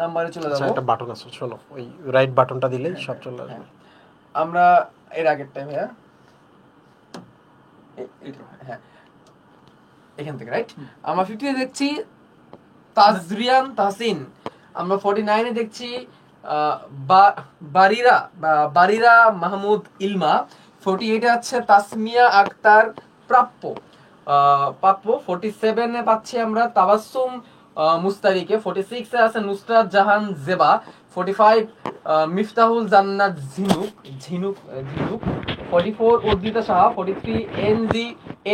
নাম্বারে চলে যাব। একটা বাটন আছে, শোনো, ওই রাইট বাটনটা দিলেই সব চলে আসবে। আমরা এর আগেরটা ভাইয়া হ্যাঁ এখান থেকে রাইট। আমরা 50 এ দেখছি তাজরিয়ান তাহসিন। আমরা 49 এ দেখছি বারিরা মাহমুদ ইলমা। 48 এ আছে তাসমিয়া আক্তার প্রাপ্য। 47 এ পাচ্ছি আমরা তাবাসসুম মুস্তারিকে। 46 এ আছে নুসরাত জাহান জেবা। 45 মিফতাহুল জান্নাত ঝিনুক। 44 উদ্দিতা সাহা। 43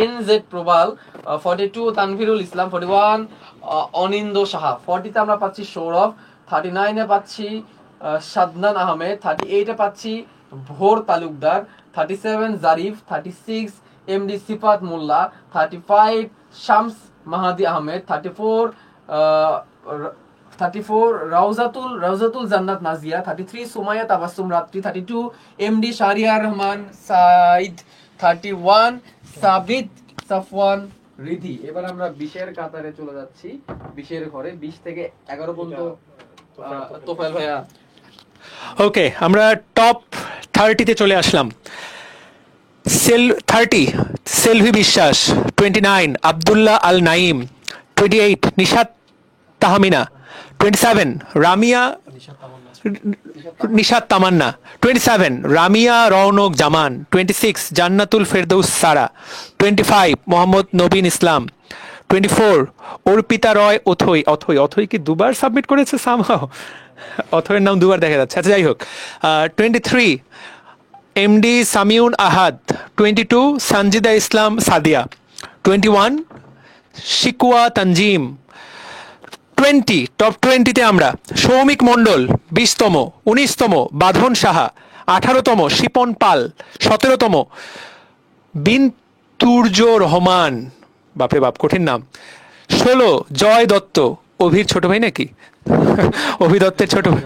NZ প্রবাল। 42 তানভীরুল ইসলাম। 41 অনিন্দ সাহা। 40 তে আমরা পাচ্ছি সৌরভ। 39 এ পাচ্ছি সাদনান আহমেদ। 38 এ পাচ্ছি ভোর তালুকদার। 37 জারিফ। 36 MD সিফাত মোল্লা। 35 শামস মাহাদি আহমেদ। 34 রাউজাতুল জান্নাত নাজিয়া। 33 সুমাইয়া তাবাসসুম রাত্রি। 32 MD শাহরিয়ার রহমান সাইদ। 31 সাবিত সাফওয়ান রিধি। এবার আমরা 20-এর কাতারে চলে যাচ্ছি, 20-এর ঘরে 20 থেকে 11 পর্যন্ত তোফায়েল ভাইয়া। ওকে, আমরা টপ 30-তে চলে আসলাম। 30 সেলভি বিশ্বাস। 29 আব্দুল্লাহ আল নাইম। 28 নিশাত তাহমিনা। 27 নিশাত তামান্না। 27 রামিয়া রওনক জামান। 26 জান্নাতুল ফেরদৌস সারা। 25 মোহাম্মদ নবীন ইসলাম। 24 অর্পিতা রয় অথই কি দুবার সাবমিট করেছে সামহাও, অথয়ের নাম দুবার দেখা যাচ্ছে। আচ্ছা যাই হোক, 23 এমডি সামিউন আহাদ, 22 সানজিদা ইসলাম সাদিয়া, 21 শিকুয়া তানজিম, 20 টপ 20-তে আমরা সৌমিক মণ্ডল 20তম, 19তম বাঁধন সাহা, 18তম শিপন পাল, 17তম বিনতুর্য রহমান, বাপরে বাপ কঠিন নাম, 16 জয় দত্ত, অভির ছোট ভাই নাকি অভি দত্তের ছোট ভাই,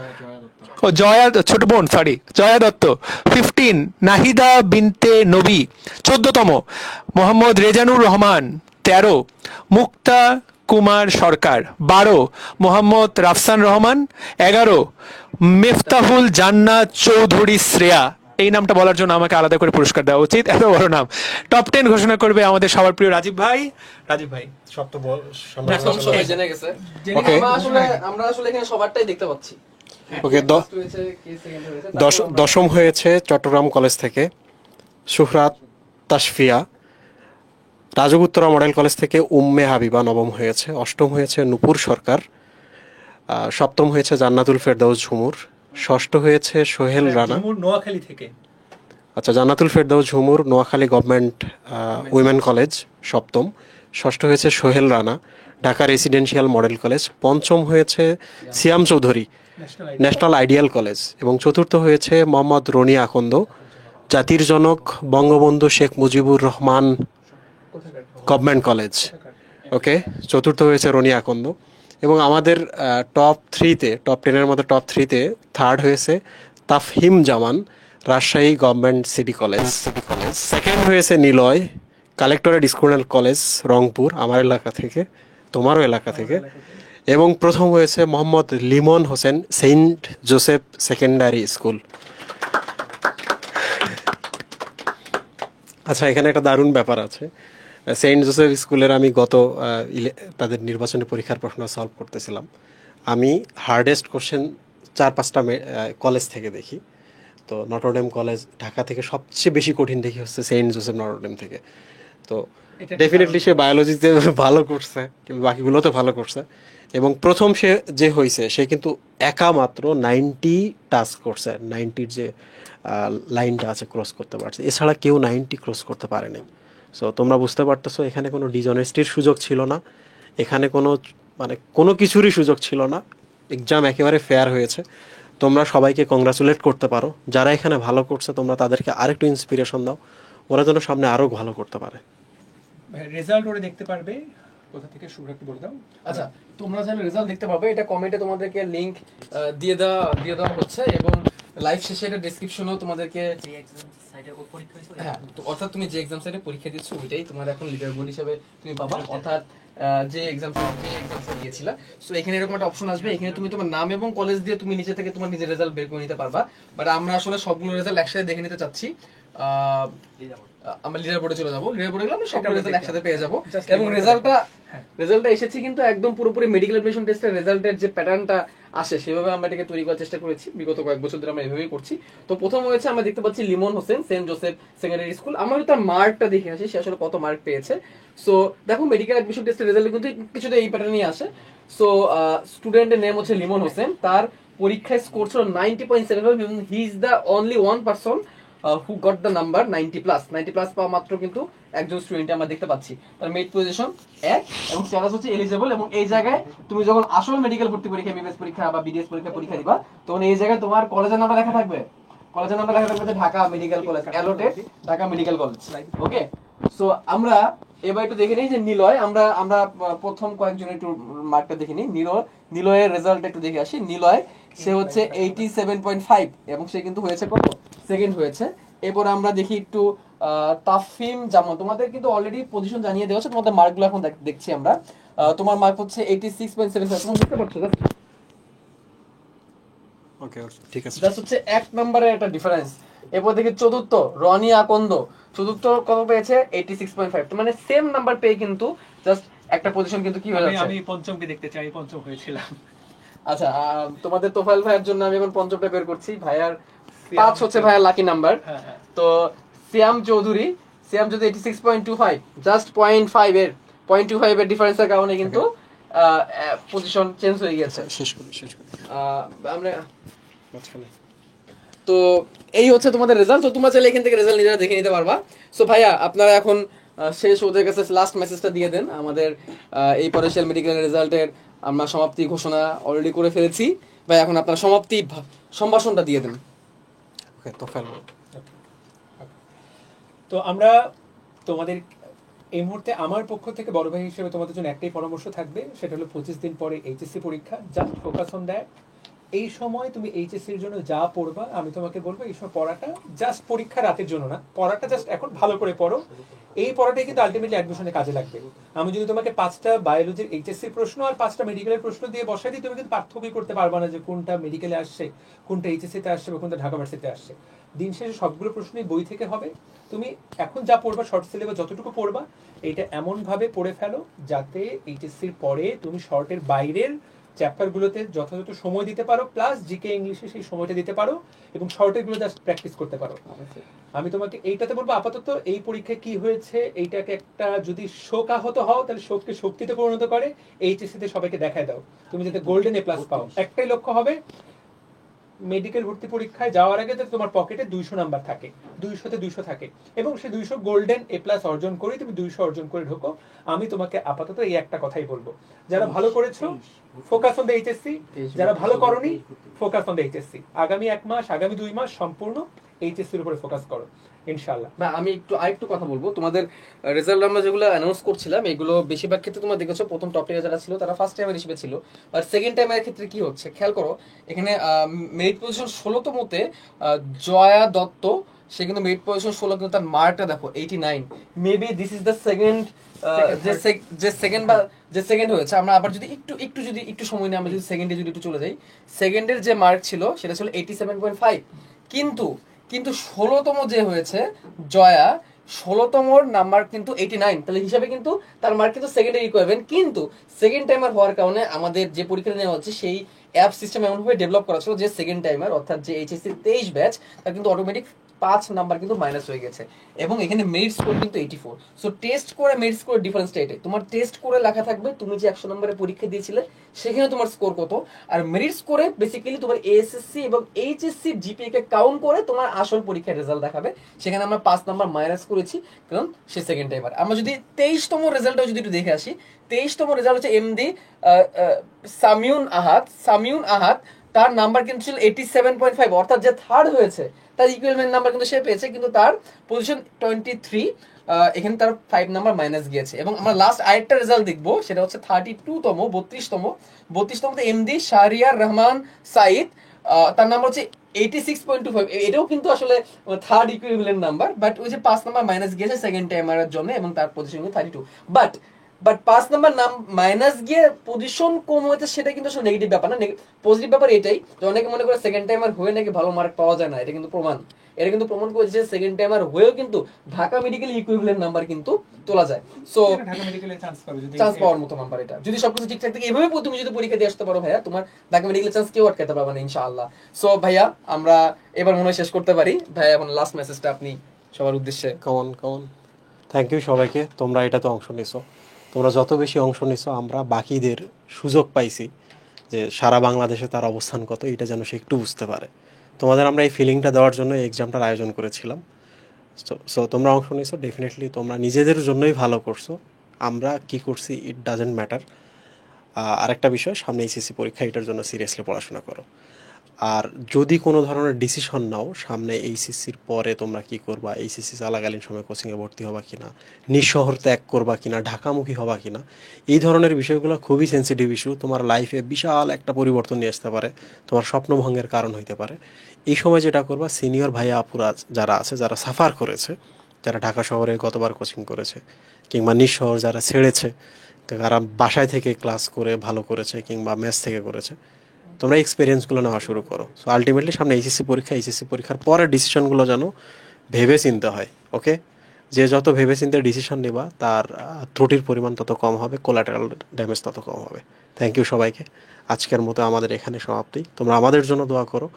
ও জয়া ছোট বোন, সরি জয়া দত্ত, 15 নাহিদা বিনতে নবী, 14তম মোহাম্মদ রেজানুর রহমান, 13 মুক্তা কুমার সরকার, 12 মোহাম্মদ রাফসান রহমান, 11 মিফতাহুল জান্নাত চৌধুরী শ্রেয়া। এই নামটা বলার জন্য আমাকে আলাদা করে পুরস্কার দেওয়া উচিত, এত বড় নাম। টপ 10 ঘোষণা করবে আমাদের সবার প্রিয় রাজীব ভাই। রাজীব ভাই সব তো এখন সবাই জেনে গেছে। Okay. আমরা আসলে এখানে সবারটাই দেখতে পাচ্ছি। ওকে, First হয়েছে, কে second হয়েছে, তারপর আমরা- দশম হয়েছে চট্টগ্রাম কলেজ থেকে সুহরাত তাসফিয়া, রাজগুত্তরা মডেল কলেজ থেকে উম্মে হাবিবা নবম হয়েছে, অষ্টম হয়েছে নূপুর সরকার, সপ্তম হয়েছে জান্নাতুল ফেরদাউস ঝুমুর, ষষ্ঠ হয়েছে সোহেল রানা, নোয়াখালী থেকে, আচ্ছা জান্নাতুল ফেরদাউস ঝুমুর নোয়াখালী গভর্নমেন্ট উইমেন কলেজ সপ্তম, ষষ্ঠ হয়েছে Sohel Rana Dhaka residential model college, পঞ্চম হয়েছে সিয়াম চৌধুরী ন্যাশনাল আইডিয়াল কলেজ এবং চতুর্থ হয়েছে মোহাম্মদ রনি আকন্দ জাতির জনক বঙ্গবন্ধু শেখ মুজিবুর রহমান গভর্নমেন্ট কলেজ। ওকে, চতুর্থ হয়েছে রনি আকন্দ এবং আমাদের টপ 3-তে, টপ 10-এর মধ্যে টপ 3-তে থার্ড হয়েছে Tafhim Zaman Rajshahi government city college, second হয়েছে Niloy collectorate school college Rangpur, আমার এলাকা থেকে, তোমারও এলাকা থেকে, এবং প্রথম হয়েছে Mohammad Limon Hossain Saint Joseph secondary school. আচ্ছা, এখানে একটা দারুণ ব্যাপার আছে। সেন্ট জোসেফ স্কুলের আমি গত তাদের নির্বাচনী পরীক্ষার প্রশ্ন সলভ করতেছিলাম। আমি হার্ডেস্ট কোশ্চেন 4-5টা কলেজ থেকে দেখি। তো নটরডেম কলেজ ঢাকা থেকে সবচেয়ে বেশি কঠিন দেখি হচ্ছে সেন্ট জোসেফ নটরডেম থেকে। তো ডেফিনেটলি সে বায়োলজিতে ভালো করছে, কিন্তু বাকিগুলোতে ভালো করছে। এবং প্রথম সে যে হয়েছে সে কিন্তু একা মাত্র 90 টাচ করছে, 90-র যে লাইনটা আছে ক্রস করতে পারছে, এছাড়া কেউ 90 ক্রস করতে পারেনি। সো তোমরা বুঝতে পারতেছো এখানে কোনো ডিজনেস্টির সুযোগ ছিল না, এখানে কোনো কিছুরই সুযোগ ছিল না। এক্সাম একেবারে ফেয়ার হয়েছে। তোমরা সবাইকে কংগ্রাচুলেট করতে পারো, যারা এখানে ভালো করছে তোমরা তাদেরকে আরেকটু ইন্সপিরেশন দাও, ওরা যেন সামনে আরো ভালো করতে পারে। রেজাল্ট ওরে দেখতে পারবে কোথা থেকে, শুরু একটু বলে দাও। আচ্ছা, তোমরা চাইলে রেজাল্ট দেখতে পাবে, এটা কমেন্টে তোমাদেরকে লিংক দিয়ে দেওয়া হচ্ছে এবং লাইভ শেষে এটা ডেসক্রিপশনেও তোমাদেরকে, হ্যাঁ, তো অর্থাৎ তুমি যে এক্সাম সাইটে পরীক্ষা দিচ্ছ ওইটাই তোমার এখন লিডার বোর্ড হিসেবে তুমি পাবা, অর্থাৎ যে এক্সাম দিয়েছিলা। সো এখানে এরকম একটা অপশন আসবে, এখানে তুমি তোমার নাম এবং কলেজ দিয়ে তুমি নিজে থেকে তোমার নিজের রেজাল্ট বের করে নিতে পারবা। বাট আমরা আসলে সবগুলো রেজাল্ট একসাথে দেখে নিতে চাচ্ছি। আমরা লিডার বোর্ডে চলে যাবো, লিডার বোর্ডে গেলে আমরা সবগুলো রেজাল্ট একসাথে পেয়ে যাবো এবং রেজাল্টটা এসেছে কিন্তু একদম পুরোপুরি মেডিকেল এডমিশন টেস্টের রেজাল্টের যে প্যাটার্নটা আসে সেভাবে আমরা এটাকে তৈরি করার চেষ্টা করেছি, বিগত কয়েক বছর ধরে আমরা এভাবেই করছি। তো প্রথম হয়েছে আমরা দেখতে পাচ্ছি Limon Hossain Saint Joseph secondary school. আমরা তার মার্কটা দেখে আসি সে আসলে কত মার্ক পেয়েছে। সো দেখো মেডিকেল এডমিশন টেস্টের রেজাল্ট কিন্তু কিছুটা এই প্যাটার্নই আসে। সো স্টুডেন্টের নেম হচ্ছে লিমন হোসেন, তার পরীক্ষায় স্কোর ছিল 90.75 এবং he is the only one person who got the number 90+ পাওয়া মাত্র কিন্তু একজন স্টুডেন্ট আমরা দেখতে পাচ্ছি। তার মেরিট পজিশন 1 এবং স্ট্যাটাস হচ্ছে এলিজিবল। এবং এই জায়গায় তুমি যখন আসল মেডিকেল ভর্তি পরীক্ষা, এমবিবিএস পরীক্ষা বা বিডিএস পরীক্ষা দিবা, তখন এই জায়গায় তোমার কলেজের নাম্বার লেখা থাকবে, কলেজের নাম্বার লেখা থাকবে Dhaka medical college, allotted Dhaka medical college. Okay, so আমরা এবার একটু দেখে নিই যে নিলয়, আমরা প্রথম কয়েকজনের একটু মার্কটা দেখে নিই। নিলয়ের রেজাল্ট একটু দেখে আসি। নিলয় সে হচ্ছে 87.5 এবং সে কিন্তু হয়েছে কত, সেকেন্ড হয়েছে। এরপর আমরা দেখি একটু তাফহিম জামান, তোমাদের কিন্তু অলরেডি পজিশন জানিয়ে দেওয়া হচ্ছে, তোমাদের মার্কগুলো এখন দেখছি আমরা। তোমার মার্ক হচ্ছে 86.75, তোমরা বুঝতে পারছো? ওকে, ঠিক আছে, জাস্ট হচ্ছে এক নম্বরের একটা ডিফারেন্স। এরপর দেখি চতুর্থ রনি আকন্দ, চতুর্থ কত পেয়েছে 86.5, তো মানে সেম নাম্বার পেয়ে কিন্তু জাস্ট একটা পজিশন কিন্তু কি হয়ে যাচ্ছে। আমি পঞ্চমকে দেখতে চাই, পঞ্চম হয়েছিলাম। আচ্ছা, তোমাদের তোফাইল ভাইয়ের জন্য আমি এখন পঞ্চমটা বের করছি। ভাইয়ার 5 হচ্ছে ভাইয়ার লাকি নাম্বার। তো সিয়াম চৌধুরী 86.25, জাস্ট 0.25 এর ডিফারেন্সের কারণে কিন্তু পজিশন চেঞ্জ হয়ে গেছে। শেষ করি আমরা তো এই হচ্ছে তোমাদের রেজাল্ট। তো তোমরা চাইলে এখান থেকে রেজাল্ট নিজেরা দেখে নিতে পারবা। সো ভাইয়া আপনারা এখন শেষ ওদের কাছে লাস্ট মেসেজটা দিয়ে দেন। আমাদের এই পটেনশিয়াল মেডিকেল রেজাল্টের আমরা সমাপ্তি ঘোষণা অলরেডি করে ফেলেছি। ভাই এখন আপনারা সমাপ্তি সম্ভাষণটা দিয়ে দেন। ওকে, তো ফেলবো। তো আমরা তোমাদের এই মুহূর্তে আমার পক্ষ থেকে বড় ভাই হিসেবে তোমাদের জন্য একটাই পরামর্শ থাকবে, সেটা হলো 25 দিন পরে এইচএসসি পরীক্ষা। Just focus on that. এই সময় তুমি এইচএসসির জন্য যা পড়বা, আমি তোমাকে বলবো এই সময় পড়াটা জাস্ট পরীক্ষা রাতের জন্য না, পড়াটা জাস্ট এখন ভালো করে পড়ো। এই পড়াটাই কিন্তু আলটিমেটলি অ্যাডমিশনে কাজে লাগবে। আমি যদি তোমাকে 5টা বায়োলজির এইচএসসির প্রশ্ন আর 5টা মেডিকেলের প্রশ্ন দিয়ে বসাই দিই, তুমি কিন্তু পার্থক্যই করতে পারবা না যে কোনটা মেডিকেলে আসছে, কোনটা এইচএসসিতে আসছে বা কোনটা ঢাকা ভার্সিটিতে আসছে। দিন শেষে সবগুলো প্রশ্নই বই থেকে হবে। তুমি এখন যা পড়বা, শর্ট সিলেবাস যতটুকু পড়বা, এইটা এমন ভাবে পড়ে ফেলো যাতে এইচএসসির পরে তুমি শর্টের বাইরের চ্যাপ্টারগুলোতে যথাযথ সময় দিতে পারো, প্লাস জিকে ইংলিশে সেই সময়টা দিতে পারো, এবং শর্টের গুলো জাস্ট প্র্যাকটিস করতে পারো। আমি তোমাকে এইটাতে বলবো, আপাতত এই পরীক্ষায় কি হয়েছে এইটাকে একটা, যদি শোক আহত হও তাহলে শোককে শক্তিতে পরিণত করে এইচএসসি তে সবাইকে দেখায় দাও, তুমি যাতে গোল্ডেন এ প্লাস পাও। একটাই লক্ষ্য হবে, মেডিকেল ভর্তি পরীক্ষায় যাওয়ার আগে যাতে তোমার পকেটে 200 নাম্বার থাকে, 200-তে 200 থাকে, এবং সেই 200 গোল্ডেন এ প্লাস অর্জন করে তুমি 200 অর্জন করে ঢোকো। আমি তোমাকে আপাতত এই একটা কথাই বলবো, যারা ভালো করেছো ফোকাস অন দ্য এইচএসসি, যারা ভালো করনি ফোকাস অন দ্য এইচএসসি। আগামী 1 মাস, আগামী 2 মাস সম্পূর্ণ এইচএসসির উপরে ফোকাস করো ইনশাআল্লাহ। না, আমি আরেকটু কথা বলবো। তোমাদের রেজাল্ট আমরা যেগুলো অ্যানাউন্স করছিলাম, এগুলো বেশিরভাগ ক্ষেত্রে তোমরা দেখেছো প্রথম টপ টেকে যারা ছিল তারা ফার্স্ট টাইমের হিসেবে ছিল, আর সেকেন্ড টাইমের ক্ষেত্রে কি হচ্ছে খেয়াল করো। এখানে মেরিট পজিশন 16তমতে জয়া দত্ত, সে কিন্তু মেরিট পজিশন 16, কিন্তু তার মার্কটা দেখো 89। Maybe this is the second, যে সেকেন্ড হয়েছে। আমরা আবার যদি একটু সময় নিয়ে আমরা যদি সেকেন্ডে যদি একটু চলে যাই, সেকেন্ডের যে মার্ক ছিল সেটা ছিল 87.5, কিন্তু 16তম যে হয়েছে জয়া, 16তমর নাম্বার কিন্তু 89, তাহলে হিসাবে কিন্তু তার মার্ক কিন্তু সেকেন্ডের ইকুইভ্যালেন্ট। কিন্তু সেকেন্ড টাইমার হওয়ার কারণে আমাদের যে পরীক্ষা নেওয়া হচ্ছে সেই অ্যাপ সিস্টেম এমনভাবে ডেভেলপ করা ছিল যে সেকেন্ড টাইমার অর্থাৎ যে এইচএসসি 23 ব্যাচ, তার কিন্তু অটোমেটিক 5 নাম্বার কিন্তু মাইনাস হয়ে গেছে, এবং এখানে মেরিট স্কোর কিন্তু 84। সো টেস্ট করে মেরিট স্কোর ডিফারেন্সটা এটাই, তোমার টেস্ট করে লেখা থাকবে তুমি যে 100 নম্বরের পরীক্ষা দিয়েছিলে সেখানে তোমার স্কোর কত, আর মেরিট স্কোরে বেসিক্যালি তোমার এএসএসসি এবং এইচএসসি জিপিএ কে কাউন্ট করে তোমার আসল পরীক্ষার রেজাল্ট দেখাবে। সেখানে আমরা 5 নাম্বার মাইনাস করেছি কারণ সে সেকেন্ড টাইমার। আমরা যদি 23তম রেজাল্টটা যদি একটু দেখে আসি, 23তম রেজাল্ট হচ্ছে এমডি সামিউন আহাদ, তার নাম্বার কিন্তু ছিল 87.5, অর্থাৎ যে থার্ড হয়েছে তার ইকুইভ্যালেন্ট নাম্বার কিন্তু সে পেয়েছে, কিন্তু তার পজিশন 23, এখানে তার 5 নাম্বার মাইনাস গিয়েছে। এবং আমরা লাস্ট আরেকটা রেজাল্ট দেখবো, সেটা হচ্ছে 32তম এমডি শাহরিয়ার রহমান সাইদ, তার নাম্বার হচ্ছে 86.25। এটাও কিন্তু আসলে থার্ড ইকুইভ্যালেন্ট নাম্বার, বাট ওই যে 5 নাম্বার মাইনাস গিয়েছে সেকেন্ড টাইমারের জন্য, এবং তার পজিশন 32। বাট 5 নাম্বার মাইনাস গিয়ে পজিশন কম হয়েছে, সেটা কিন্তু আসলে নেগেটিভ ব্যাপার না। পজিটিভ ব্যাপার এটাই যে অনেকে মনে করে সেকেন্ড টাইমার হয়ে নাকি ভালো মার্ক পাওয়া যায় না, এটা কিন্তু প্রমাণ করেছে সেকেন্ড টাইমার হয়েও কিন্তু ঢাকা মেডিকেল ইকুইভ্যালেন্ট নাম্বার কিন্তু তোলা যায়। সো ঢাকা মেডিকেলে চান্স পাওয়ার মতো নাম্বার এটা, যদি সবকিছু ঠিকঠাক থাকে এভাবে তুমি যদি পরীক্ষা দিয়ে আসতে পারো ভাইয়া, তোমার ঢাকা মেডিকেল চান্স কেউ আটকাতে পারবে না ইনশাআল্লাহ। সো ভাইয়া আমরা এবার মনে হয় শেষ করতে পারি। ভাইয়া এখন লাস্ট মেসেজটা আপনি সবার উদ্দেশ্যে। কমন থ্যাংক ইউ সবাইকে, তোমরা এটাতে অংশ নিছো। তোমরা যত বেশি অংশ নিছো, আমরা বাকিদের সুযোগ পাইছি যে সারা বাংলাদেশে তার অবস্থান কত, এটা যেন সে একটু বুঝতে পারে। তোমাদের আমরা এই ফিলিংটা দেওয়ার জন্য এই এক্সামটার আয়োজন করেছিলাম। সো তোমরা অংশ নিছো, ডেফিনেটলি তোমরা নিজেদের জন্যই ভালো করছো। আমরা কি করছি ইট ডাজেন্ট ম্যাটার। আরেকটা বিষয়, সামনে এইচএসসি পরীক্ষা, এটার জন্য সিরিয়াসলি পড়াশোনা করো। আর যদি কোনো ধরনের ডিসিশন নাও, সামনে এইচএসসির পরে তোমরা কি করবা, এইচএসসি চলাকালীন সময় কোচিংয়ে ভর্তি হবা কিনা, নিজ শহর ত্যাগ করবা কিনা, ঢাকামুখী হবা কিনা, এই ধরনের বিষয়গুলো খুবই সেন্সিটিভ ইস্যু। তোমার লাইফে বিশাল একটা পরিবর্তন নিয়ে আসতে পারে, তোমার স্বপ্নভঙ্গের কারণ হইতে পারে। এই সময় যেটা করবা, সিনিয়র ভাইয়া আপুরা যারা আছে, যারা সাফার করেছে, যারা ঢাকা শহরে গতবার কোচিং করেছে, কিংবা নিজ শহর যারা ছেড়েছে, যারা বাসায় থেকে ক্লাস করে ভালো করেছে কিংবা মেস থেকে করেছে, তোমরা এক্সপিরিয়েন্সগুলো নেওয়া শুরু করো। সো আলটিমেটলি সামনে এইচএসসি পরীক্ষার পরের ডিসিশনগুলো যেন ভেবে চিনতে হয়। ওকে, যে যত ভেবে চিনতে ডিসিশন নেবা, তার ত্রুটির পরিমাণ তত কম হবে, কোলাটেরাল ড্যামেজ তত কম হবে। থ্যাংক ইউ সবাইকে। আজকের মতো আমাদের এখানে সমাপ্তি। তোমরা আমাদের জন্য দোয়া করো।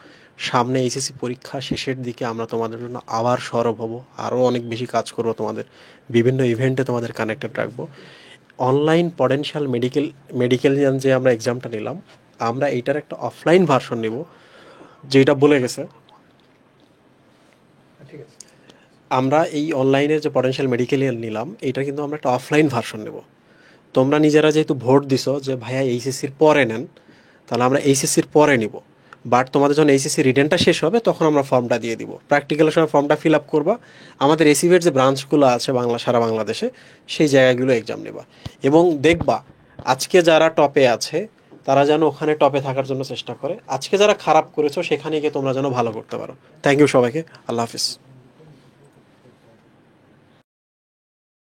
সামনে এইচএসসি পরীক্ষা শেষের দিকে আমরা তোমাদের জন্য আবার সরব হব, আরও অনেক বেশি কাজ করবো, তোমাদের বিভিন্ন ইভেন্টে তোমাদের কানেক্টেড রাখবো। অনলাইন পটেনশিয়াল মেডিকেল যে আমরা এক্সামটা নিলাম, আমরা এইটার একটা অফলাইন ভার্সন নিব, যেটা বলে গেছে আমরা এই অনলাইনের যে পটেনশিয়াল মেডিকেল নিলাম, এটা কিন্তু আমরা একটা অফলাইন ভার্সন নেব। তোমরা নিজেরা যেহেতু ভোট দিছো যে ভাইয়া এইচএসসির পরে নেন, তাহলে আমরা এইচএসসির পরে নিব। বাট তোমাদের যখন এইচএসসি রিটেনটা শেষ হবে তখন আমরা ফর্মটা দিয়ে দিব। প্র্যাকটিক্যালের সময় ফর্মটা ফিল আপ করবা, আমাদের এসিভের যে ব্রাঞ্চগুলো আছে সারা বাংলাদেশে, সেই জায়গাগুলো এক্সাম নেবা। এবং দেখবা আজকে যারা টপে আছে তারা যেন ওখানে টপে থাকার জন্য চেষ্টা করে, আজকে যারা খারাপ করেছো সেখানে গিয়ে তোমরা যেন ভালো করতে পারো। থ্যাংক ইউ সবাইকে, আল্লাহ হাফিজ।